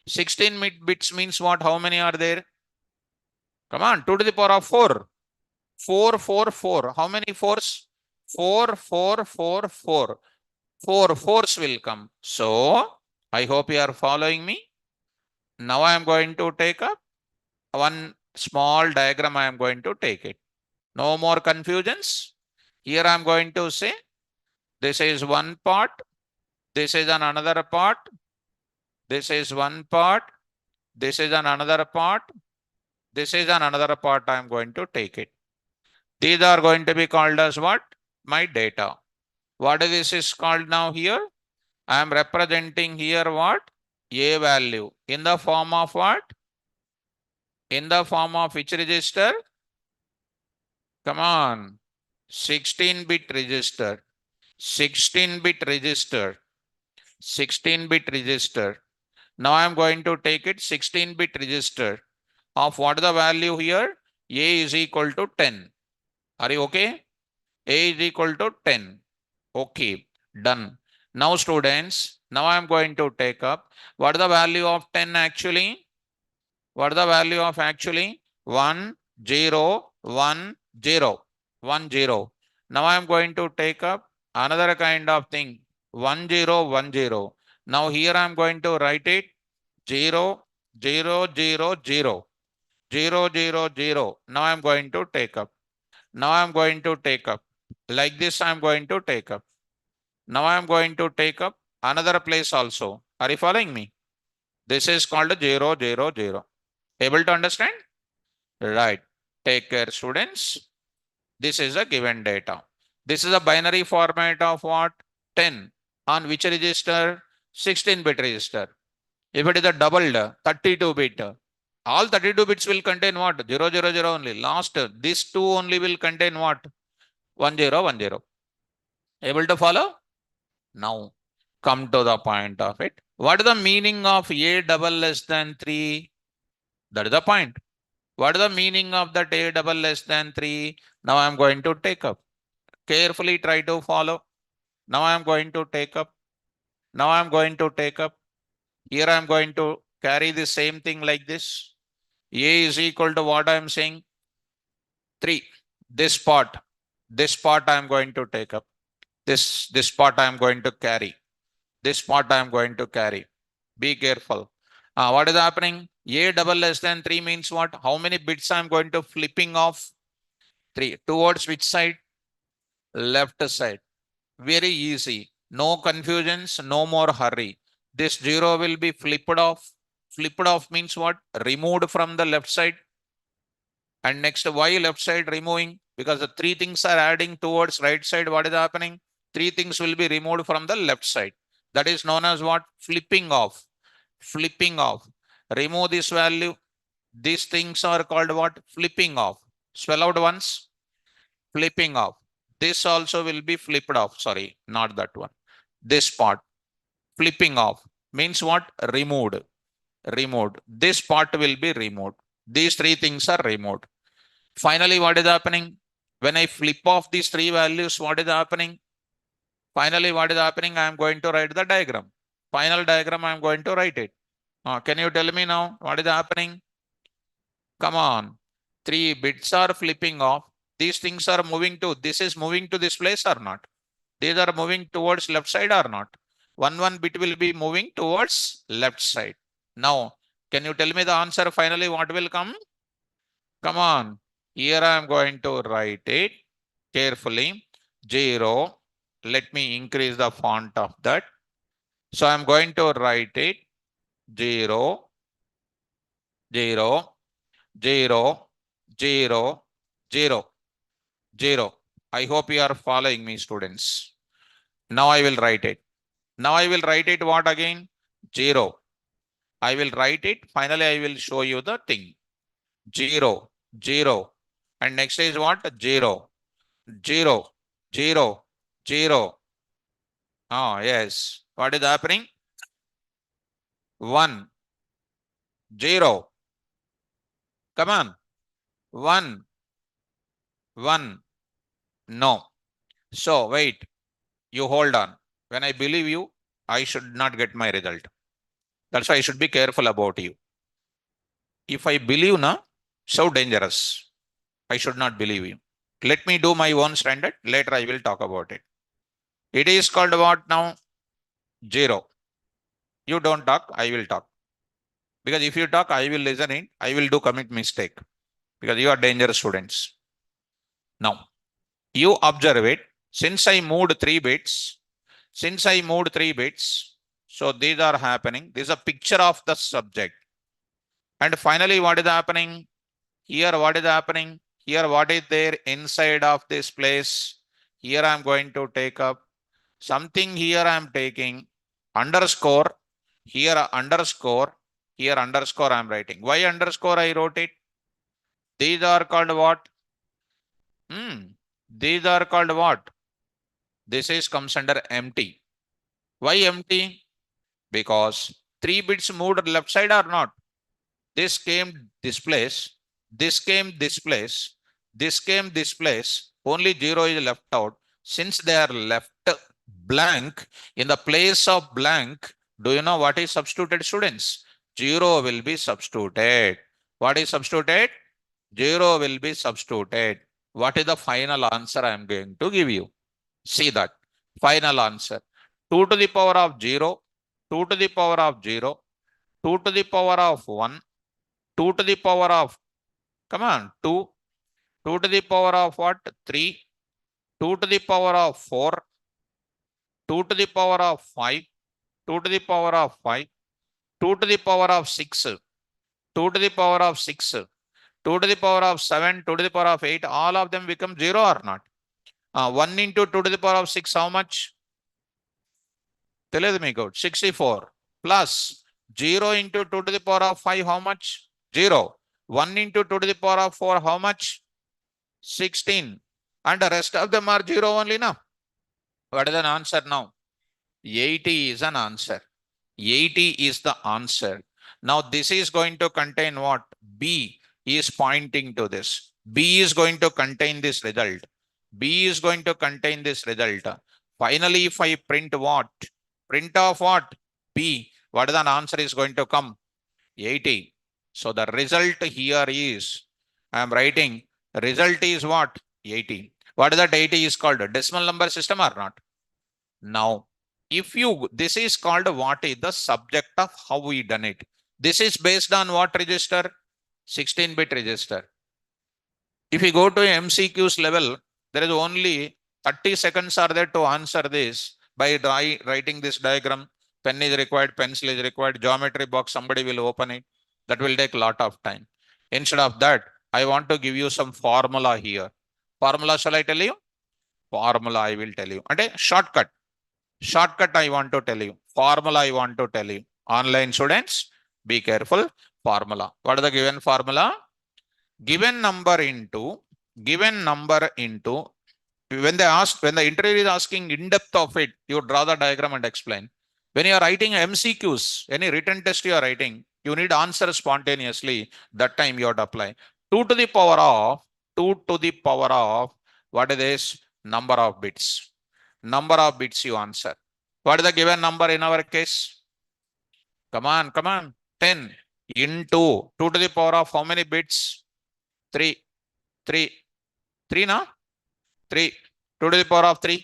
16 bits means what? How many are there? Come on, 2 to the power of 4. 4, 4, 4. How many 4s? 4, 4, 4, 4. 4 4s will come. So, I hope you are following me. Now I am going to take up one small diagram. I am going to take it. No more confusions. Here I am going to say, this is one part. This is an another part. This is one part. This is an another part. This is an another part. I am going to take it. These are going to be called as what? My data. What is this is called now here? I am representing here what? A value in the form of what? In the form of which register? Come on. 16-bit register. 16-bit register. 16-bit register. Now I am going to take it 16-bit register of what is the value here? A is equal to 10. Are you okay? A is equal to 10. Okay, done. Now students, now I am going to take up what is the value of 10 actually? What is the value of actually? 1, 0, 1, 0, 1, 0. Now I am going to take up another kind of thing. 1, 0, 1, 0. Now here I am going to write it 0, 0, 0, 0, 0, 0, 0. Now I am going to take up. Now I am going to take up. Like this I am going to take up. Now I am going to take up another place also. Are you following me? This is called 0, 0, 0. Able to understand? Right. Take care, students. This is a given data. This is a binary format of what? 10. On which register? 16-bit register. If it is a doubled 32-bit, all 32 bits will contain what? 0, 0, 0 only. Last, this 2 only will contain what? 1, 0, 1, 0. Able to follow? Now, come to the point of it. What is the meaning of A double less than 3? That is the point. What is the meaning of that A double less than 3? Now I am going to take up. Carefully try to follow. Now I am going to take up. Now I am going to take up. Here I am going to carry the same thing like this. A is equal to what I am saying? 3. This part I am going to take up. This part I am going to carry. This part I am going to carry. Be careful. What is happening? A double less than 3 means what? How many bits I am going to flipping off? 3. Towards which side? Left side. Very easy. No confusions, no more hurry. This 0 will be flipped off. Flipped off means what? Removed from the left side. And next, why left side removing? Because the 3 things are adding towards right side. What is happening? 3 things will be removed from the left side. That is known as what? Flipping off. Flipping off. Remove this value. These things are called what? Flipping off. Spell out once. Flipping off. This also will be flipped off. Sorry, not that one. This part. Flipping off means what? Removed. Removed. This part will be removed. These 3 things are removed. Finally, what is happening? When I flip off these three values, what is happening? Finally, what is happening? I am going to write the diagram. Final diagram, I am going to write it. Can you tell me now what is happening? Come on. 3 bits are flipping off. These things are moving to, this is moving to this place or not? These are moving towards left side or not? One bit will be moving towards left side. Now, can you tell me the answer finally what will come? Come on. Here I am going to write it carefully. 0. Let me increase the font of that. So I am going to write it 0, 0, 0, 0, 0, 0. I hope you are following me, students. Now I will write it. Now I will write it what again? 0. I will write it. Finally, I will show you the thing. 0, 0. And next is what? 0, 0, 0, 0. Oh, yes. What is happening? 1, 0. Come on. 1, 1. No. So wait. You hold on. When I believe you, I should not get my result. That's why I should be careful about you. If I believe now, so dangerous. I should not believe you. Let me do my own standard. Later I will talk about it. It is called what now? 0. You don't talk, I will talk. Because if you talk, I will listen in. I will do commit mistake. Because you are dangerous students. Now, you observe it. Since I moved 3 bits, so these are happening. This is a picture of the subject. And finally, what is happening? Here, what is happening? Here, what is there inside of this place? Here, I am going to take up something. Here, I am taking underscore. Here, underscore. Here, underscore, I am writing. Why underscore I wrote it? These are called what? These are called what? This is comes under empty. Why empty? Because 3 bits moved left side or not? This came this place. This came this place. This came this place. Only 0 is left out. Since they are left blank, in the place of blank, do you know what is substituted, students? 0 will be substituted. What is substituted? 0 will be substituted. What is the final answer I am going to give you? See that. Final answer. 2 to the power of 0, 2 to the power of 0, 2 to the power of 1, 2 to the power of, come on, 2, 2 to the power of what? 3, 2 to the power of 4, 2 to the power of 5, 2 to the power of 5, 2 to the power of 6, 2 to the power of 6, 2 to the power of 7, 2 to the power of 8, all of them become 0 or not? 1 into 2 to the power of 6, how much? Tell me, good. 64 plus 0 into 2 to the power of 5, how much? 0. 1 into 2 to the power of 4, how much? 16. And the rest of them are 0 only now. What is an answer now? 80 is an answer. 80 is the answer. Now this is going to contain what? B is pointing to this. B is going to contain this result. B is going to contain this result. Finally, if I print what? Print of what? B. What is an answer is going to come? 80. So the result here is, I am writing, result is what? 80. What is that 80 is called? Decimal number system or not? Now, if you, this is called what is the subject of how we done it. This is based on what register? 16-bit register. If you go to MCQs level, there is only 30 seconds are there to answer this by writing this diagram. Pen is required, pencil is required, geometry box, somebody will open it. That will take a lot of time. Instead of that, I want to give you some formula here. Formula shall I tell you? Formula I will tell you. And a shortcut. Shortcut I want to tell you. Formula I want to tell you. Online students, be careful. Formula. What is the given formula? Given number into, when the interviewer is asking in depth of it, you draw the diagram and explain. When you are writing MCQs, any written test you are writing, you need answer spontaneously. That time you have to apply 2 to the power of What is this? Number of bits. Number of bits you answer. What is the given number in our case? Come on, come on. 10 into 2 to the power of how many bits? 3. 3. 3 na? 3. 2 to the power of 3.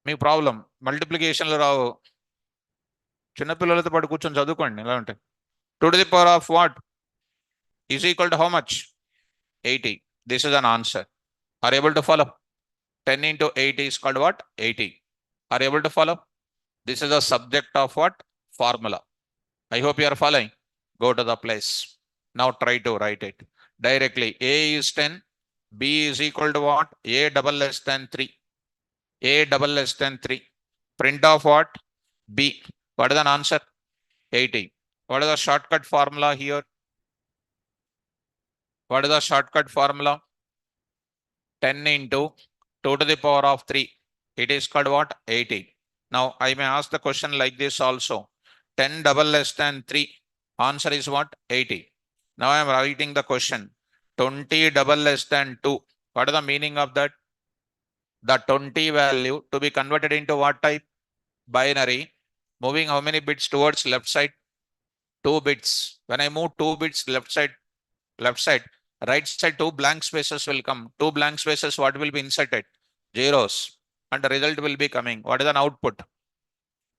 మీ problem మల్టిప్లికేషన్లు రావు. చిన్నపిల్లలతో పాటు కూర్చొని చదువుకోండి ఎలా ఉంటాయి. 2 to the power of what is equal to how much? 80. This is an answer. Are you able to follow? 10 into 80 is called what? 80. Are you able to follow? This is the subject of what? Formula. I hope you are following. Go to the place. Now try to write it directly. A is 10. B is equal to what? A double less than 3. A double less than 3. Print of what? B. What is the answer? 80. What is the shortcut formula here? What is the shortcut formula? 10 into 2 to the power of 3. It is called what? 80. Now I may ask the question like this also. 10 double less than 3. Answer is what? 80. Now I am writing the question. 20 double less than 2. What is the meaning of that? The 20 value to be converted into what type? Binary. Moving how many bits towards left side? 2 bits. When I move 2 bits left side, right side 2 blank spaces will come. 2 blank spaces, what will be inserted? Zeros. And the result will be coming. What is an output?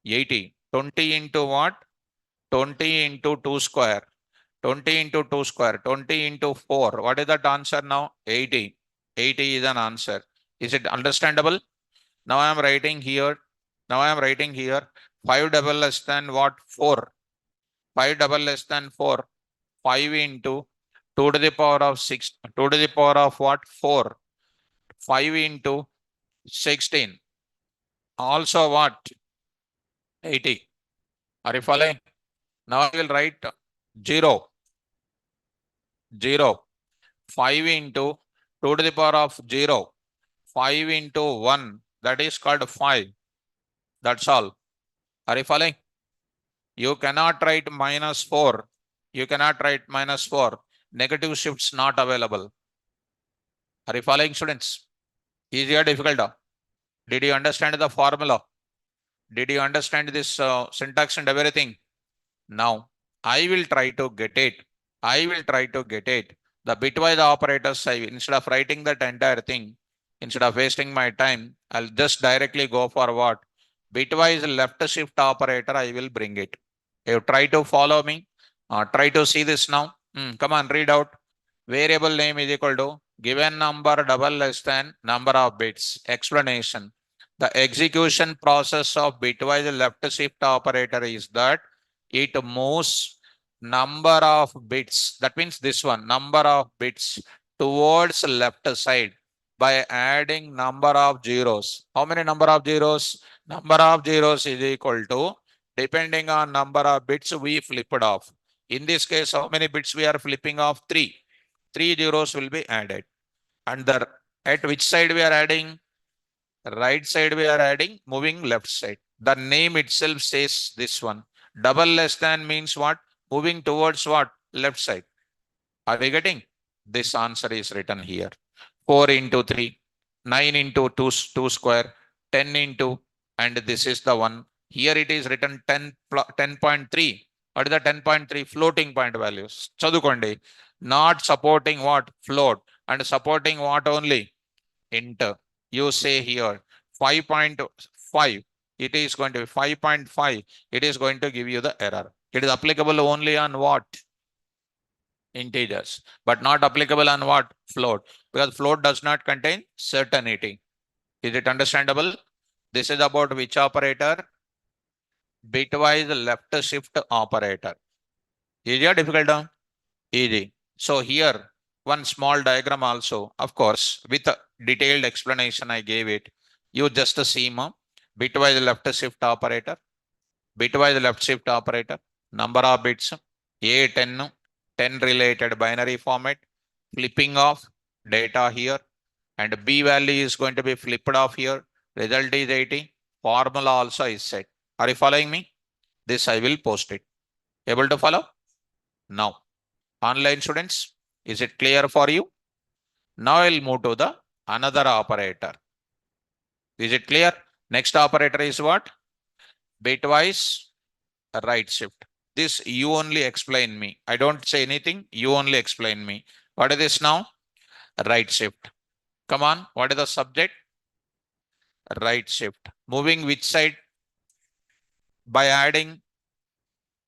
80. 20 into what? 20 into 2 square. 20 into 2 square. 20 into 4. What is that answer now? 80. 80 is an answer. Is it understandable? Now I am writing here. 5 double less than what? 4. 5 double less than 4. 5 into 2 to the power of 6. 2 to the power of what? 4. 5 into 16. Also what? 80. Are you following? Now I will write 0. 0. 5 into 2 to the power of 0. 5 into 1. That is called 5. That's all. Are you following? You cannot write minus 4. You cannot write minus 4. Negative shifts not available. Are you following, students? Easy or difficult? Did you understand the formula? Did you understand this syntax and everything? Now, I will try to get it. The bitwise operators, instead of writing that entire thing, instead of wasting my time, I'll just directly go for what? Bitwise left shift operator, I will bring it. You try to follow me. Try to see this now. Come on, read out. Variable name is equal to given number double less than number of bits. Explanation. The execution process of bitwise left shift operator is that it moves number of bits. That means this one, number of bits towards left side by adding number of zeros. How many number of zeros? Number of zeros is equal to, depending on number of bits we flipped off. In this case, how many bits we are flipping off? 3. 3 zeros will be added. And at which side we are adding? Right side we are adding, moving left side. The name itself says this one. Double less than means what? Moving towards what? Left side. Are we getting? This answer is written here. 4 into 3, 9 into 2 square, 10 into, and this is the one. Here it is written 10.3. What is the 10.3? Floating point values. Chadukondi. Not supporting what? Float. And supporting what only? Int. You say here 5.5. It is going to be 5.5. It is going to give you the error. It is applicable only on what? Integers. But not applicable on what? Float. Because float does not contain certainty. Is it understandable? This is about which operator? Bitwise left shift operator. Easy or difficult? Easy. So here, one small diagram also, of course, with a detailed explanation I gave it. You just see bitwise left shift operator. Bitwise left shift operator. Number of bits. A10. 10 related binary format. Flipping off data here. And B value is going to be flipped off here. Result is 80. Formula also is set. Are you following me? This I will post it. Able to follow? Now, online students, is it clear for you? Now I'll move to the another operator. Is it clear? Next operator is what? Bitwise right shift. This you only explain me. I don't say anything. You only explain me. What is this now? Right shift. Come on. What is the subject? Right shift. Moving which side? By adding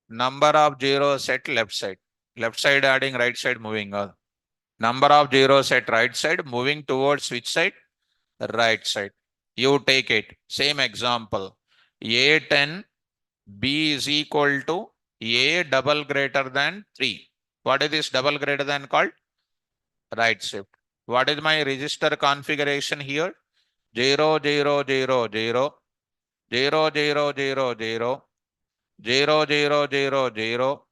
number of zeros at left side. Left side adding, right side moving. Number of zeros at right side moving towards which side? Right side. You take it. Same example. A10 B is equal to A double greater than 3. What is this double greater than called? Right shift. What is my register configuration here? 0, 0, 0, 0, 0, 0, 0, 0, 0, 0, 0, 0,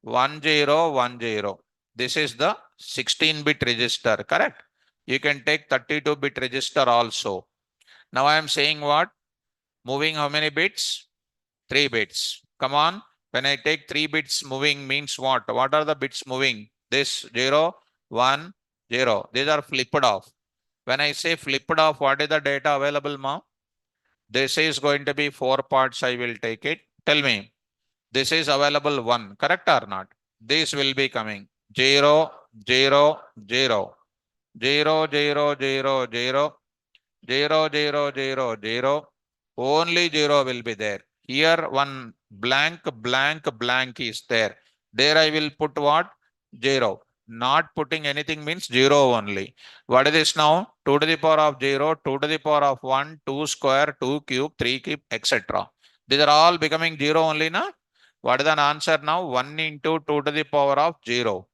1, 0, 1, 0. This is the 16-bit register, correct? You can take 32-bit register also. Now I am saying what? Moving how many bits? 3 bits. Come on. When I take 3 bits moving means what? What are the bits moving? This 0, 1, 0. These are flipped off. When I say flipped off, what is the data available, ma? This is going to be 4 parts. I will take it. Tell me. This is available 1. Correct or not? This will be coming 0, 0, 0, 0, 0, 0, 0, 0, 0, 0, 0. Only 0 will be there. Here one blank, blank, blank is there. There I will put what? 0. Not putting anything means 0 only. What is this now? 2 to the power of 0, 2 to the power of 1, 2 square, 2 cube, 3 cube, etc. These are all becoming 0 only now. What is an answer now? 1 into 2 to the power of 0.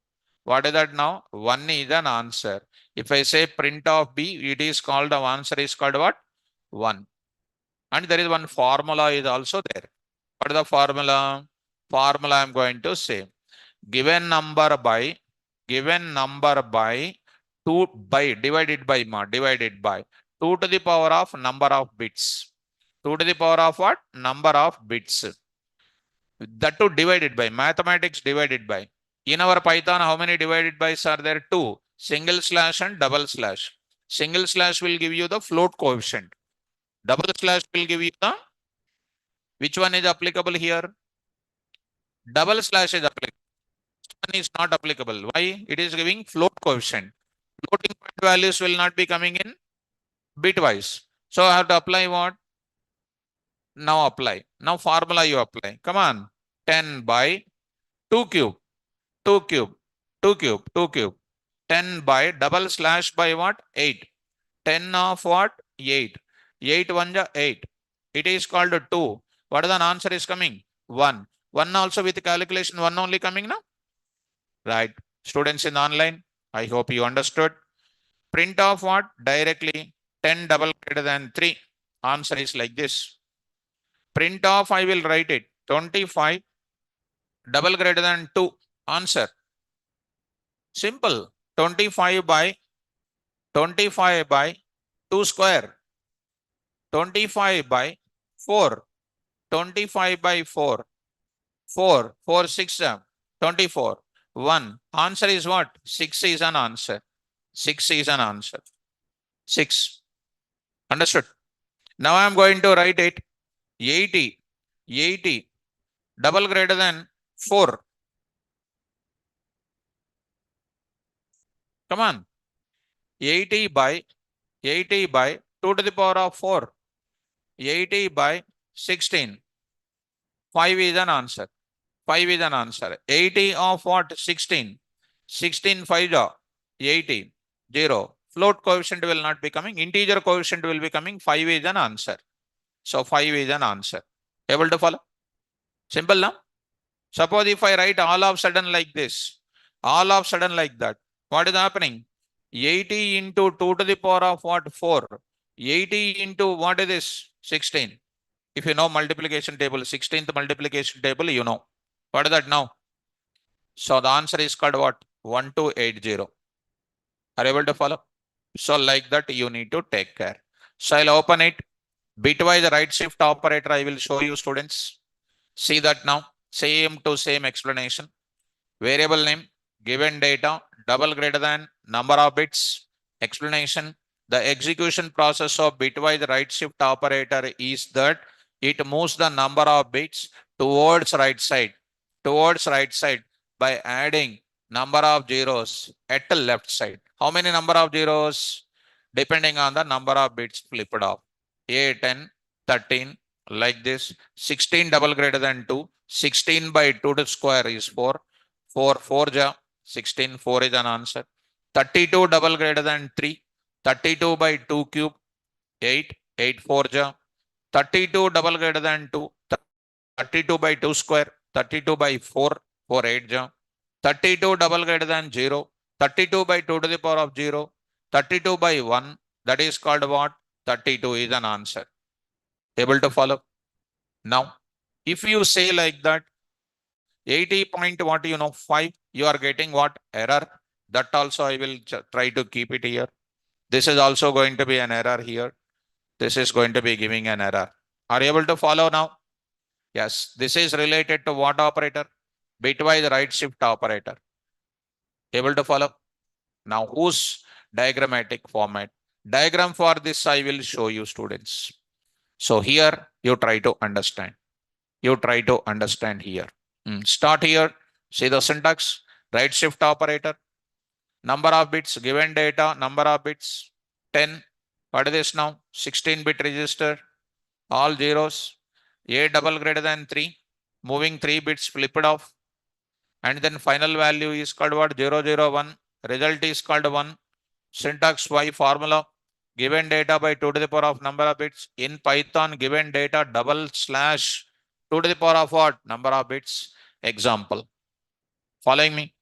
What is that now? 1 is an answer. If I say print of B, it is called, the answer is called what? 1. And there is one formula is also there. What is the formula? Formula I am going to say. Given number by 2 by divided by 2 to the power of number of bits. 2 to the power of what? Number of bits. That too divided by mathematics divided by. In our Python, how many divided bys are there? 2. Single slash and double slash. Single slash will give you the float coefficient. Double slash will give you the, which one is applicable here? Double slash is applicable. One is not applicable. Why? It is giving float coefficient. Floating point values will not be coming in bitwise. So I have to apply what? Now apply. Now formula you apply. Come on. 10 by 2 cube, 2 cube, 2 cube, 2 cube. 10 by double slash by what? 8. 10 of what? 8. 8 1 ja 8. It is called 2. What is the answer is coming? 1. 1 also with calculation 1 only coming now? Right. Students in online, I hope you understood. Print of what? Directly 10 double greater than 3. Answer is like this. Print of, I will write it. 25 double greater than 2. Answer. Simple. 25 by 2 square. 25 by 4. 25 by 4. 4. 4 6 24. 1. Answer is what? 6 is an answer. 6 is an answer. 6. Understood? Now I am going to write it. 80. 80. Double greater than 4. Come on. 80 by 2 to the power of 4. 80 by 16. 5 is an answer. 5 is an answer. 80 of what? 16. 16 5 80. 0. Float coefficient will not be coming. Integer coefficient will be coming. 5 is an answer. So 5 is an answer. Able to follow? Simple now? Suppose if I write all of sudden like this, all of sudden like that, what is happening? 80 into 2 to the power of what? 4. 80 into what is this? 16. If you know multiplication table, 16th multiplication table, you know. What is that now? So the answer is called what? 1280. Are you able to follow? So like that, you need to take care. So I'll open it. Bitwise right shift operator, I will show you, students. See that now. Same to same explanation. Variable name, given data, double greater than, number of bits, explanation. The execution process of bitwise right shift operator is that it moves the number of bits towards right side by adding number of zeros at the left side. How many number of zeros? Depending on the number of bits flipped off. 8, 10, 13, like this. 16 double greater than 2. 16 by 2 to square is 4. 4, 4 ja. 16, 4 is an answer. 32 double greater than 3. 32 by 2 cube, 8, 8 4 ja. 32 double greater than 2. 32 by 2 square, 32 by 4, 4 8 ja. 32 double greater than 0. 32 by 2 to the power of 0. 32 by 1, that is called what? 32 is an answer. Able to follow? Now, if you say like that, 80 point what you know 5, you are getting what? Error. That also I will try to keep it here. This is also going to be an error here. This is going to be giving an error. Are you able to follow now? Yes, this is related to what operator? Bitwise right shift operator. Able to follow? Now, whose diagrammatic format? Diagram for this I will show you, students. So here you try to understand. You try to understand here. Start here. See the syntax. Right shift operator. Number of bits, given data, number of bits, 10. What is this now? 16-bit register. All zeros. A double greater than 3. Moving 3 bits flipped off. And then final value is called what? 001. Result is called 1. Syntax Y formula. Given data by 2 to the power of number of bits. In Python, given data double slash 2 to the power of what? Number of bits. Example. Following me?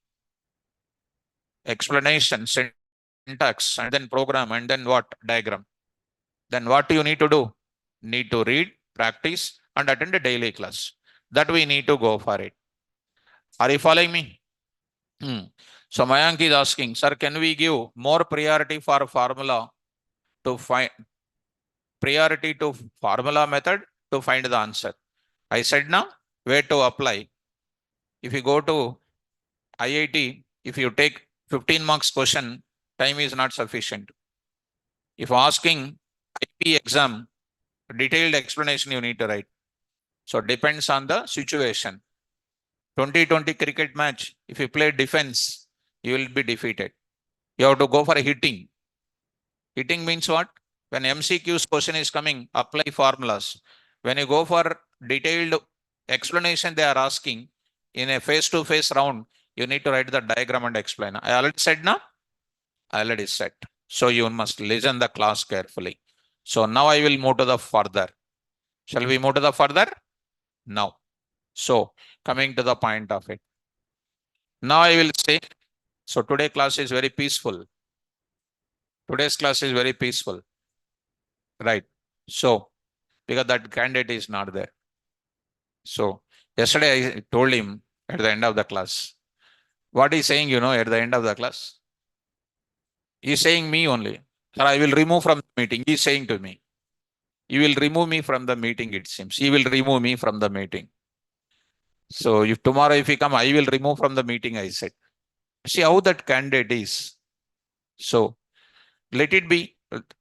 Explanation, syntax, and then program, and then what? Diagram. Then what do you need to do? Need to read, practice, and attend a daily class. That we need to go for it. Are you following me? So Mayank is asking, sir, can we give more priority for formula to find priority to formula method to find the answer? I said now, where to apply? If you go to IIT, if you take 15 marks question, time is not sufficient. If asking IP exam, detailed explanation you need to write. So depends on the situation. 2020 cricket match, if you play defense, you will be defeated. You have to go for a hitting. Hitting means what? When MCQ's question is coming, apply formulas. When you go for detailed explanation they are asking in a face-to-face round, you need to write the diagram and explain. I already said now? I already said. So you must listen the class carefully. So now I will move to the further. Shall we move to the further? Now. So coming to the point of it. Now I will say, so today class is very peaceful. Today's class is very peaceful. Right. So because that candidate is not there. So yesterday I told him at the end of the class. What he's saying, at the end of the class? He's saying me only. Sir, I will remove from the meeting. He's saying to me. You will remove me from the meeting, it seems. He will remove me from the meeting. So if tomorrow if he come, I will remove from the meeting, I said. See how that candidate is. So let it be.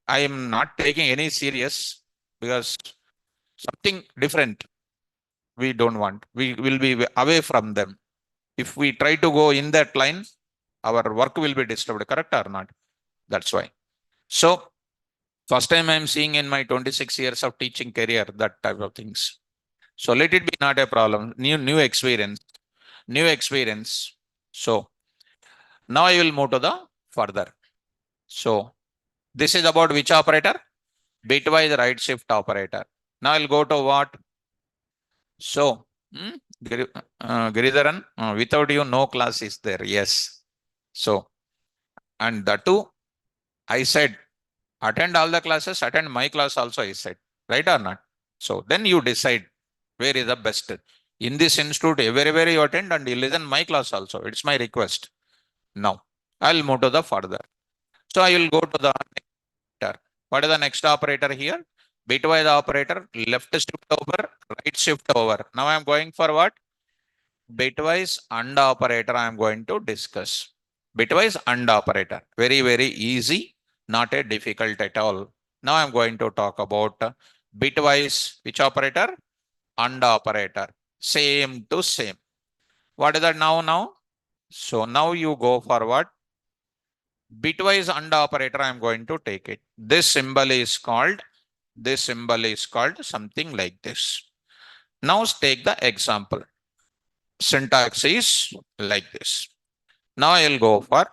I am not taking any serious because something different we don't want. We will be away from them. If we try to go in that line, our work will be disturbed, correct or not? That's why. So first time I'm seeing in my 26 years of teaching career, that type of things. So let it be not a problem. New experience. New experience. So now I will move to the further. So this is about which operator? Bitwise right shift operator. Now I'll go to what? So Giridharan, without you, no class is there. Yes. So, and that too, I said, attend all the classes, attend my class also, I said, right or not? So then you decide where is the best. In this institute, everywhere you attend and you listen my class also. It's my request. Now, I'll move to the further. So I will go to the next. What is the next operator here? Bitwise operator, left shift over, right shift over. Now I am going for what? Bitwise AND operator I am going to discuss. Bitwise AND operator. Very, very easy. Not a difficult at all. Now I'm going to talk about bitwise which operator? AND operator. Same to same. What is that now? So now you go forward. Bitwise AND operator, I'm going to take it. This symbol is called something like this. Now take the example. Syntax is like this. Now I'll go for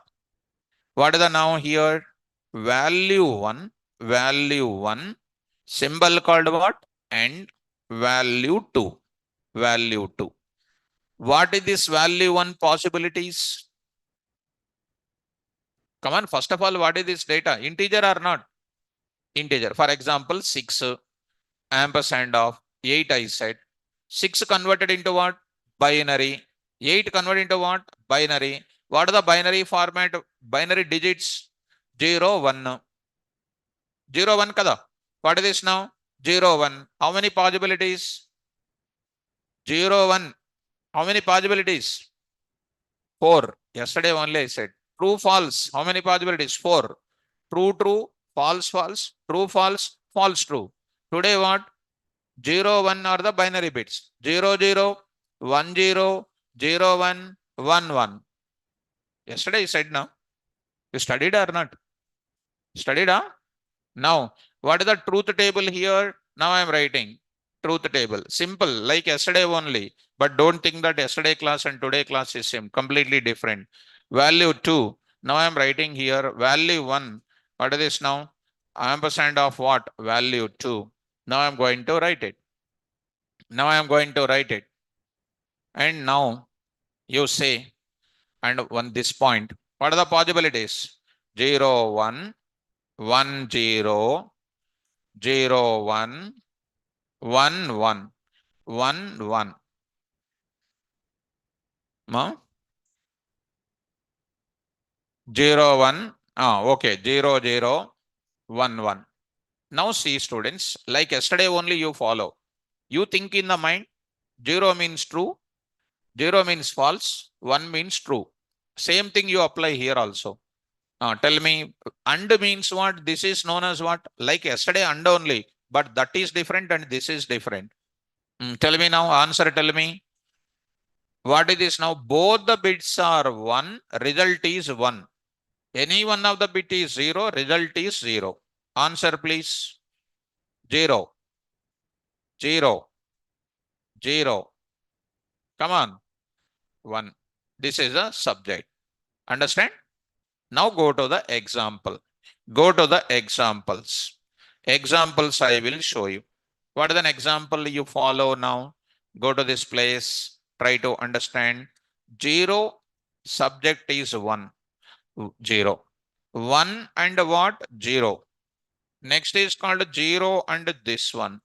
what is the now here? Value 1, symbol called what? And value 2. What is this value 1 possibilities? Come on, first of all, what is this data? Integer or not? Integer. For example, 6 ampersand of 8 I said. 6 converted into what? Binary. 8 converted into what? Binary. What are the binary format? Binary digits? 0, 1. 0, 1 kada. What is this now? 0, 1. How many possibilities? 0, 1. How many possibilities? 4. Yesterday only I said. True, false. How many possibilities? 4. True, false, true, false, true. Today what? 0, 1 are the binary bits. 0, 0, 1, 0, 0, 1, 1, 1. Yesterday I said now. You studied or not? Studied, huh? Now, what is the truth table here? Now I am writing truth table. Simple, like yesterday only. But don't think that yesterday class and today class is same. Completely different. Value 2. Now I am writing here value 1. What is this now? Ampersand of what? Value 2. Now I am going to write it. And now you say, and on this point, what are the possibilities? 0, 1, 1, 0, 0, 1, 1, 1, 1, 1. No? 0, 1. Okay. 0, 0, 1, 1. Now see students, like yesterday only you follow. You think in the mind, 0 means true, 0 means false, 1 means true. Same thing you apply here also. Tell me, and means what? This is known as what? Like yesterday and only, but that is different and this is different. Tell me now, answer, tell me. What is this now? Both the bits are 1, result is 1. Any one of the bit is 0, result is 0. Answer please. 0, 0, 0. Come on. 1. This is a subject. Understand? Now go to the example. Go to the examples. Examples I will show you. What is an example you follow now? Go to this place. Try to understand. 0, subject is 1. 0. 1 and what? 0. Next is called 0 and this one.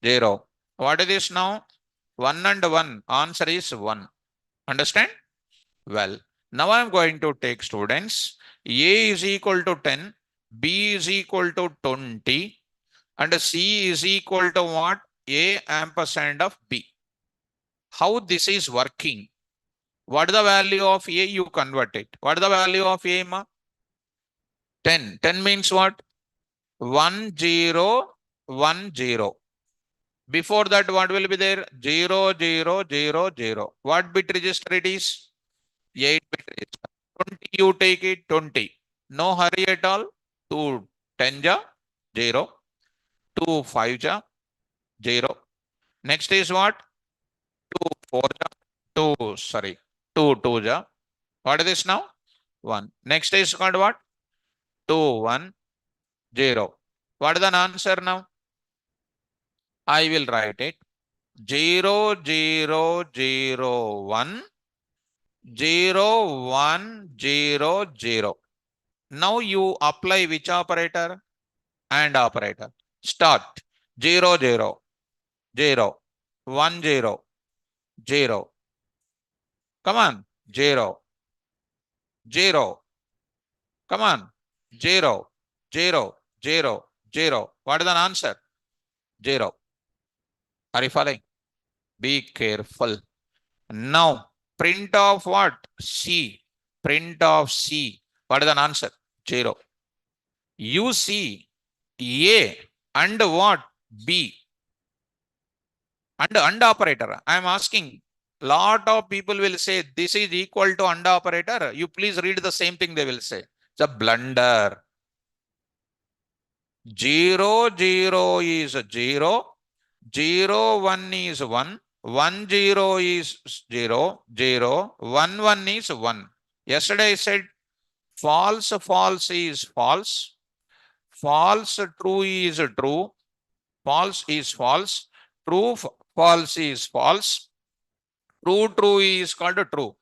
0. What is this now? 1 and 1. Answer is 1. Understand? Well, now I am going to take students. A is equal to 10. B is equal to 20. And C is equal to what? A ampersand of B. How this is working? What is the value of A? You convert it. What is the value of A, ma? 10. 10 means what? 1, 0, 1, 0. Before that, what will be there? 0, 0, 0, 0. What bit register it is? 8 bit register. 20, you take it 20. No hurry at all. 2 10 ja, 0. 2 5 ja, 0. Next is what? 2 4 ja, 2 2 ja. What is this now? 1. Next is called what? 2 1 0. What is the answer now? I will write it. 0 0 0 1 0 1 0 0. Now you apply which operator? AND operator. Start. 0 0 0 1 0 0. Come on. 0 0. Come on. 0 0 0 0. What is the answer? 0. Are you following? Be careful. Now print of what? C. Print of C. What is the answer? 0. You see A and what? B and operator. I am asking, lot of people will say this is equal to and operator. You please read the same thing they will say. It's a blunder. 0, 0 is 0. 0, 1 is 1. 1, 0 is 0. 0, 1, 1 is 1. Yesterday I said false, false is false. False, true is true. False is false. True, false is false. True, true is called true.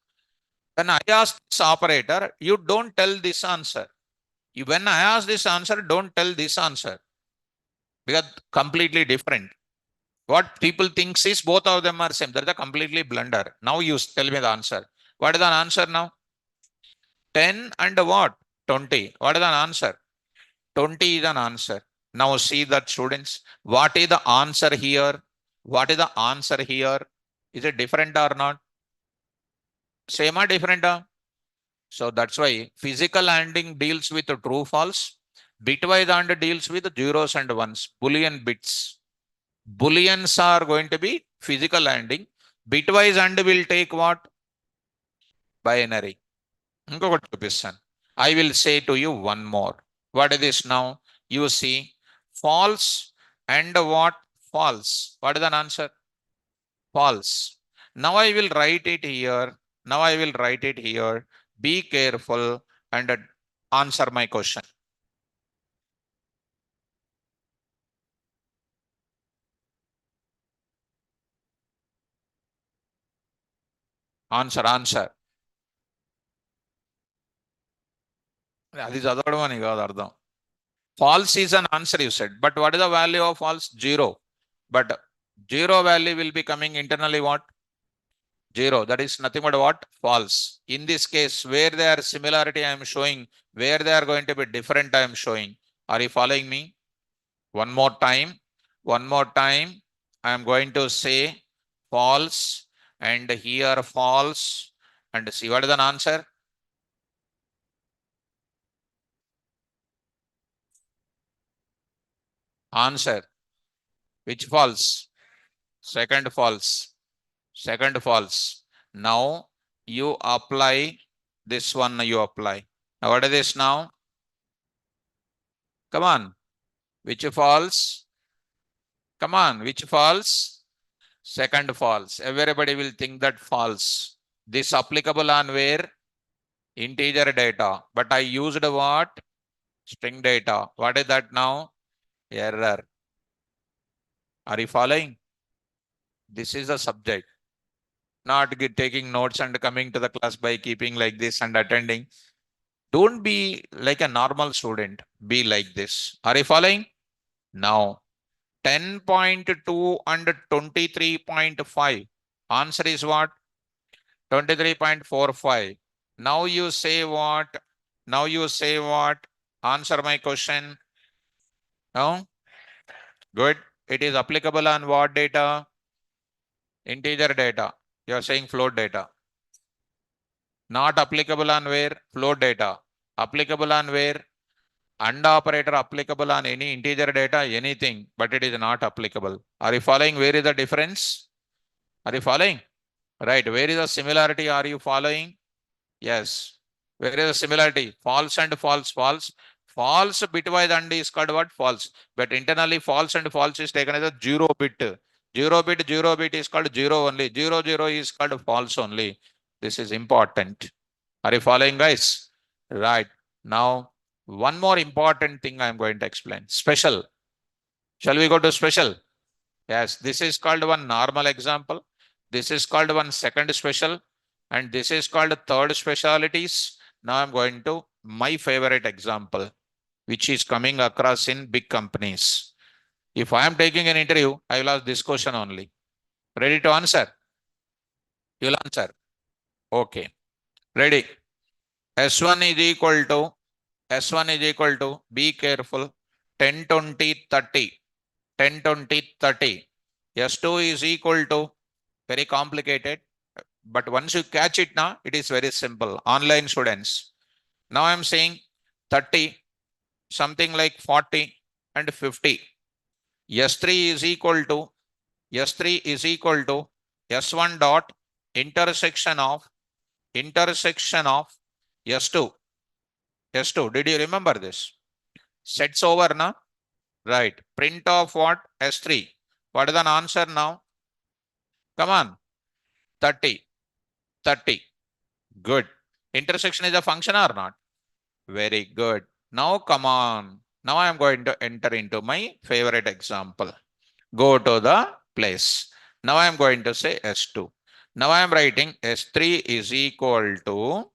When I ask this operator, you don't tell this answer. When I ask this answer, don't tell this answer. Because completely different. What people thinks is both of them are same. That's a completely blunder. Now you tell me the answer. What is the answer now? 10 and what? 20. What is the answer? 20 is an answer. Now see that, students. What is the answer here? What is the answer here? Is it different or not? Same or different? So that's why physical ANDing deals with the true false. Bitwise AND deals with the zeros and ones, Boolean bits. Booleans are going to be physical ANDing. Bitwise AND will take what? Binary. I will say to you one more. What is this now? You see false and what? False. What is the answer? False. Now I will write it here. Now I will write it here. Be careful and answer my question. Answer. అది చదవడం అని కాదు అర్థం. False is an answer you said. But what is the value of false? 0. But 0 value will be coming internally what? 0. That is nothing but what? False. In this case, where they are similarity I am showing, where they are going to be different I am showing. Are you following me? One more time. One more time. I am going to say false and here false and see what is the answer. Answer. Which false? Second false. Second false. Now you apply this one. You apply. Now what is this now? Come on. Which false? Come on. Which false? Second false. Everybody will think that false. This applicable on where? Integer data. But I used what? String data. What is that now? Error. Are you following? This is the subject. Not taking notes and coming to the class by keeping like this and attending. Don't be like a normal student. Be like this. Are you following? Now, 10.2 and 23.5. Answer is what? 23.45. Now you say what? Now you say what? Answer my question. No? Good. It is applicable on what data? Integer data. You are saying float data. Not applicable on where? Float data. Applicable on where? And operator applicable on any integer data, anything, but it is not applicable. Are you following? Where is the difference? Are you following? Right. Where is the similarity? Are you following? Yes. Where is the similarity? False and false, false. False bitwise and is called what? False. But internally false and false is taken as a 0 bit. 0 bit is called 0 only. 0, 0 is called false only. This is important. Are you following, guys? Right. Now, one more important thing I am going to explain. Special. Shall we go to special? Yes, this is called one normal example. This is called one second special. And this is called third specialities. Now I'm going to my favorite example, which is coming across in big companies. If I am taking an interview, I will ask this question only. Ready to answer? You will answer. Okay. Ready. S1 is equal to, S1 is equal to, be careful, 10, 20, 30. 10, 20, 30. S2 is equal to, very complicated. But once you catch it now, it is very simple. Online students. Now I'm saying 30. something like 40 and 50. S3 is equal to S1 dot intersection of S2. S2. Did you remember this? Sets over now. Right. Print of what? S3. What is the answer now? Come on. 30. 30. Good. Intersection is a function or not? Very good. Now come on. Now I am going to enter into my favorite example. Go to the place. Now I am going to say S2. Now I am writing S3 is equal to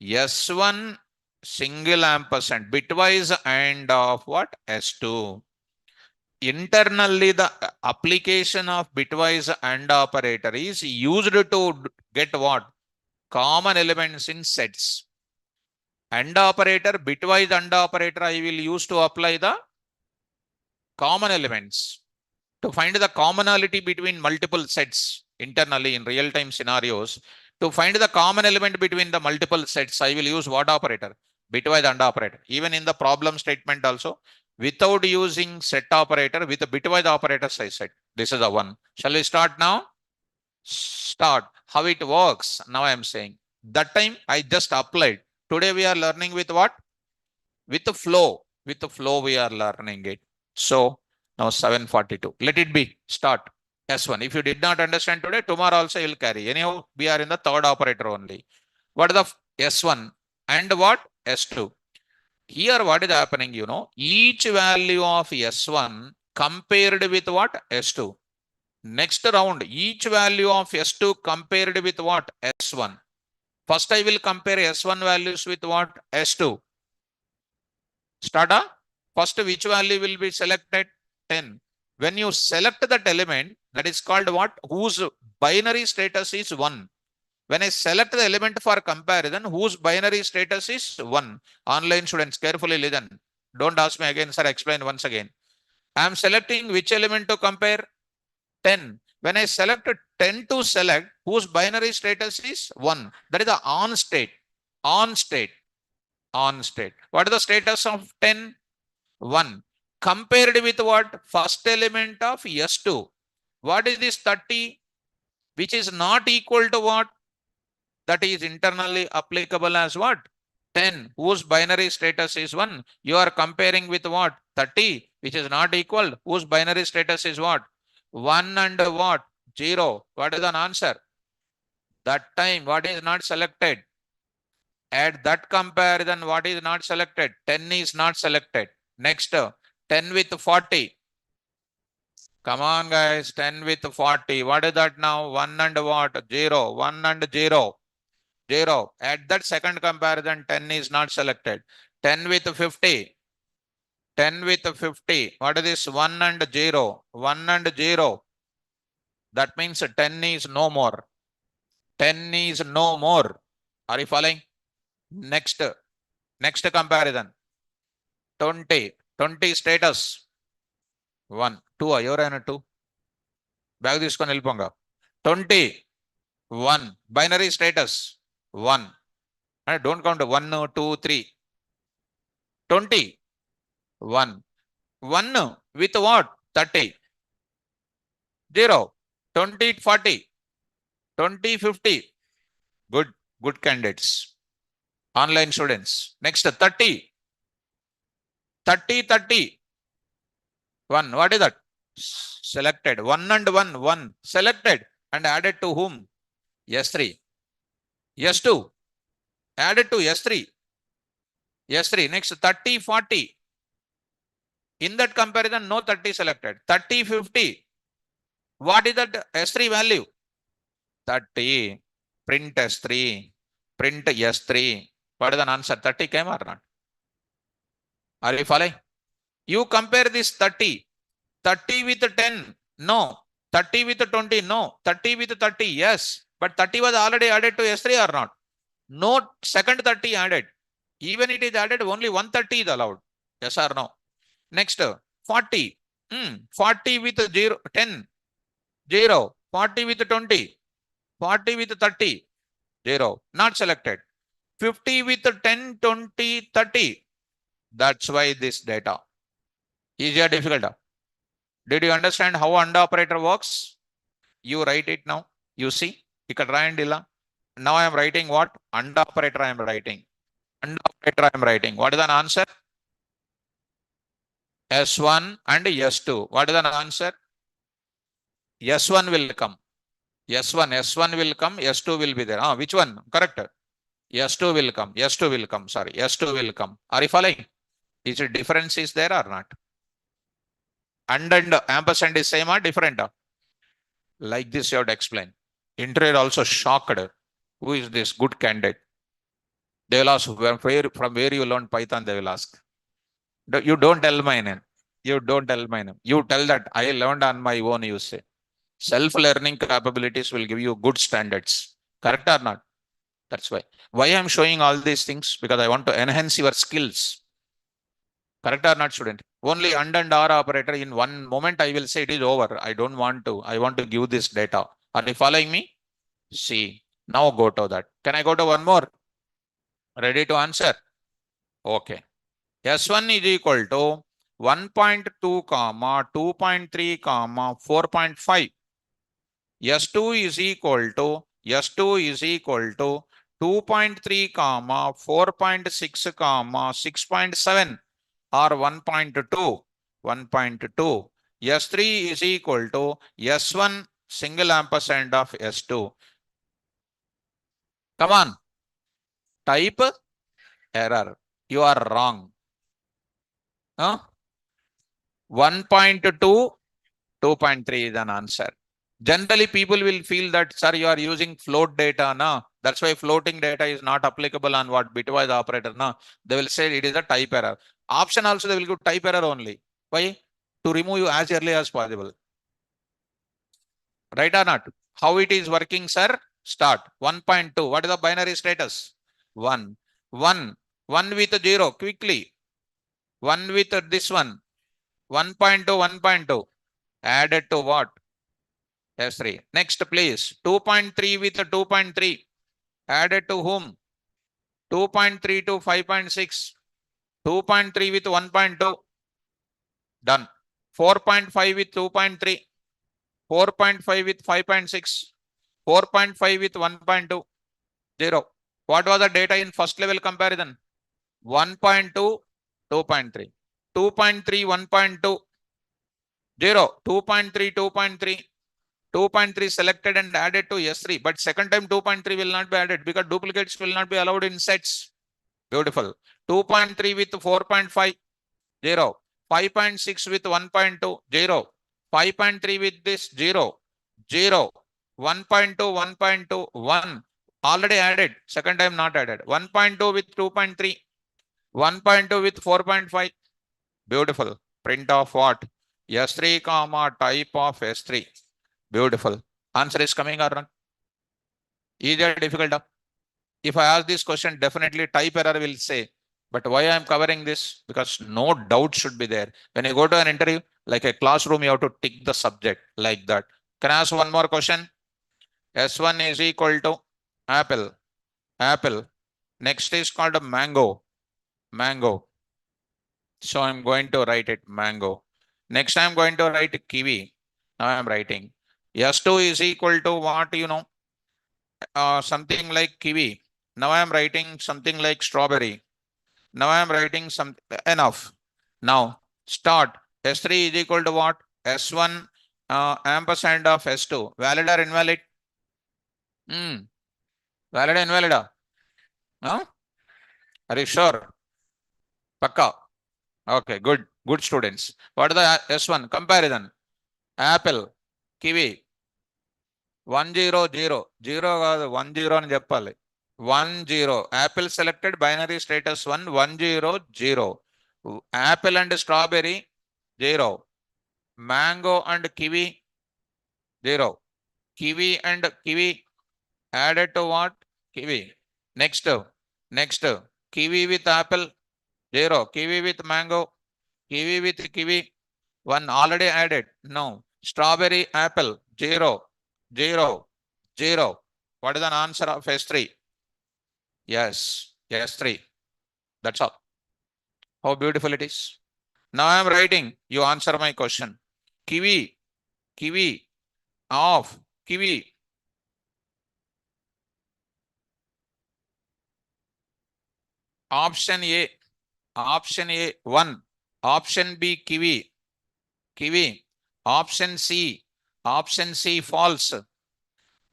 S1 single ampersand bitwise and of what? S2. Internally, the application of bitwise AND operator is used to get what? Common elements in sets. AND operator, bitwise AND operator, I will use to apply the common elements. To find the commonality between multiple sets internally in real-time scenarios, to find the common element between the multiple sets, I will use what operator? Bitwise AND operator. Even in the problem statement also, without using set operator, with a bitwise operators I said. This is the one. Shall we start now? Start. How it works? Now I am saying. That time I just applied. Today we are learning with what? With the flow. With the flow we are learning it. So now 7:42. Let it be. Start. S1. If you did not understand today, tomorrow also you will carry. Anyhow, we are in the third operator only. What is the S1 and what? S2. Here what is happening, you know, each value of S1 compared with what? S2. Next round, each value of S2 compared with what? S1. First I will compare S1 values with what? S2. Start. First, which value will be selected? 10. When you select that element, that is called what? Whose binary status is 1. When I select the element for comparison, whose binary status is 1. Online students, carefully listen. Don't ask me again, sir, explain once again. I am selecting which element to compare? 10. When I select 10 to select, whose binary status is 1. That is the on state. On state. On state. What is the status of 10? 1. Compared with what? First element of S2. What is this 30? Which is not equal to what? That is internally applicable as what? 10. Whose binary status is 1? You are comparing with what? 30, which is not equal. Whose binary status is what? 1 and what? 0. What is the answer? That time, what is not selected? At that comparison, what is not selected? 10 is not selected. Next, 10 with 40. Come on, guys. 10 with 40. What is that now? 1 and what? 0. 1 and 0. 0. At that second comparison, 10 is not selected. 10 with 50. 10 with 50. What is this? 1 and 0. 1 and 0. That means 10 is no more. 10 is no more. Are you following? Next comparison. 20. 20 status. 1. 2. ఎవరైనా 2. Bag తీసుకొని వెళ్ళిపోంగా. 20. 1. Binary status. 1. And don't count 1, 2, 3. 20. 1. 1 with what? 30. 0. 20, 40. 20, 50. Good candidates. Online students. Next, 30. 30, 30. 1. What is that? Selected. 1 and 1. 1. Selected and added to whom? S3. S2. Added to S3. S3. Next, 30, 40. In that comparison, no 30 selected. 30, 50. What is that S3 value? 30. Print S3. Print S3. What is the answer? 30 came or not? Are you following? You compare this 30. 30 with 10. No. 30 with 20. No. 30 with 30. Yes. But 30 was already added to S3 or not? No second 30 added. Even it is added, only 130 is allowed. Yes or no? Next, 40. 40 with 0, 10. 0. 40 with 20. 40 with 30. 0. Not selected. 50 with 10, 20, 30. That's why this data. Easy or difficult? Did you understand how AND operator works? You write it now. You see, now I am writing what? AND operator I am writing. AND operator I am writing. What is an answer? S1 and S2. What is an answer? S1 will come. S1 will come. S2 will be there. Which one? Correct. S2 will come. S2 will come. Sorry. S2 will come. Are you following? Is it difference is there or not? And ampersand is same or different? Like this you have to explain. Interviewer also shocked. Who is this good candidate? They will ask from where you learned Python, they will ask. You don't tell my name. You don't tell my name. You tell that I learned on my own, you say. Self-learning capabilities will give you good standards. Correct or not? That's why. Why I'm showing all these things? Because I want to enhance your skills. Correct or not, student? Only and or operator in one moment I will say it is over. I don't want to. I want to give this data. Are you following me? See. Now go to that. Can I go to one more? Ready to answer? Okay. S1 is equal to 1.2 comma 2.3 comma 4.5. S2 is equal to 2.3 comma 4.6 comma 6.7 or 1.2. S3 is equal to S1 single ampersand of S2. Come on. Type error. You are wrong. 1.2, 2.3 is an answer. Generally, people will feel that, sir, you are using float data, na? That's why floating data is not applicable on what bitwise operator, na? They will say it is a type error. Option also, they will give type error only. Why? To remove you as early as possible. Right or not? How it is working, sir? Start. 1.2. What is the binary status? 1. 1 with 0. Quickly. 1 with this one. 1.2, 1.2. Added to what? S3. Next, please. 2.3 with 2.3. Added to whom? 2.3 to 5.6. 2.3 with 1.2. Done. 4.5 with 2.3. 4.5 with 5.6. 4.5 with 1.2. 0. What was the data in first level comparison? 1.2, 2.3. 2.3, 1.2. 0. 2.3, 2.3. 2.3 selected and added to S3. But second time 2.3 will not be added because duplicates will not be allowed in sets. Beautiful. 2.3 with 4.5. 0. 5.6 with 1.2. 0. 5.3 with this 0. 0. 1.2, 1.2, 1. Already added. Second time not added. 1.2 with 2.3. 1.2 with 4.5. Beautiful. Print of what? S3 comma type of S3. Beautiful. Answer is coming or not? Easy or difficult? If I ask this question, definitely type error will say. But why I am covering this? Because no doubt should be there. When you go to an interview, like a classroom, you have to tick the subject like that. Can I ask one more question? S1 is equal to apple. Apple. Next is called a mango. Mango. So I'm going to write it mango. Next I'm going to write kiwi. Now I'm writing. S2 is equal to what, something like kiwi. Now I am writing something like strawberry. Now I am writing some enough. Now start. S3 is equal to what? S1 ampersand of S2. Valid or invalid? Valid or invalid? Huh? Are you sure? Pakka. Okay, good. Good students. What is the S1? Comparison. Apple, kiwi. 100. 0 కాదు 10 అని చెప్పాలి. 10. Apple selected binary status 1 100. Apple and strawberry 0. Mango and kiwi 0. Kiwi and kiwi added to what? Kiwi. Next. Kiwi with apple 0. Kiwi with mango. Kiwi with kiwi 1 already added. No. Strawberry apple 0. 0. What is an answer of S3? Yes, S3. That's all. How beautiful it is. Now I am writing, you answer my question. Kiwi, kiwi, off, kiwi. Option A, 1. Option B, kiwi, kiwi. Option C, false.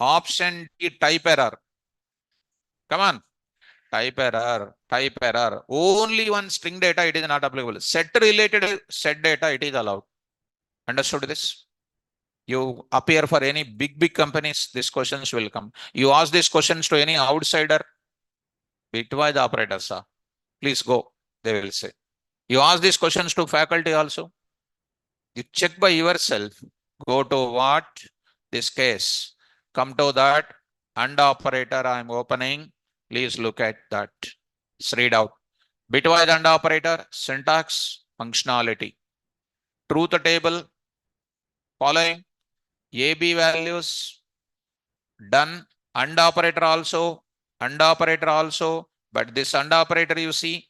Option D, type error. Come on, type error. Only one string data, it is not applicable. Set related set data, it is allowed. Understood this? You appear for any big companies, these questions will come. You ask these questions to any outsider, bitwise operators, please go, they will say. You ask these questions to faculty also. You check by yourself. Go to what? This case. Come to that AND operator I am opening. Please look at that. Let's read out. Bitwise AND operator, syntax, functionality. Truth table, following. AB values, done. AND operator also, but this AND operator you see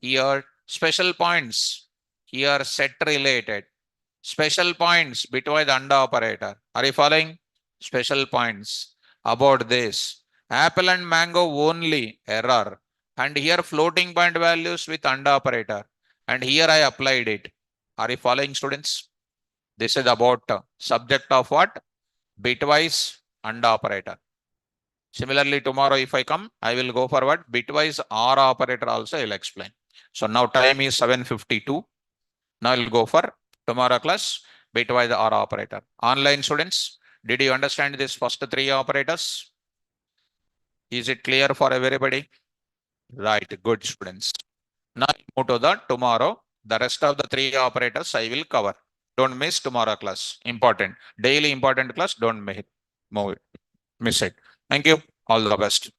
here, special points, here set related, special points, bitwise AND operator. Are you following? Special points about this. Apple and mango only, error. And here floating point values with AND operator. And here I applied it. Are you following, students? This is about subject of what? Bitwise AND operator. Similarly, tomorrow if I come, I will go forward. Bitwise OR operator also I will explain. So now time is 7:52. Now I will go for tomorrow class, bitwise OR operator. Online students, did you understand this first 3 operators? Is it clear for everybody? Right, good students. Now move to the tomorrow. The rest of the 3 operators I will cover. Don't miss tomorrow class. Important. Daily important class. Don't miss it. Miss it. Thank you. All the best.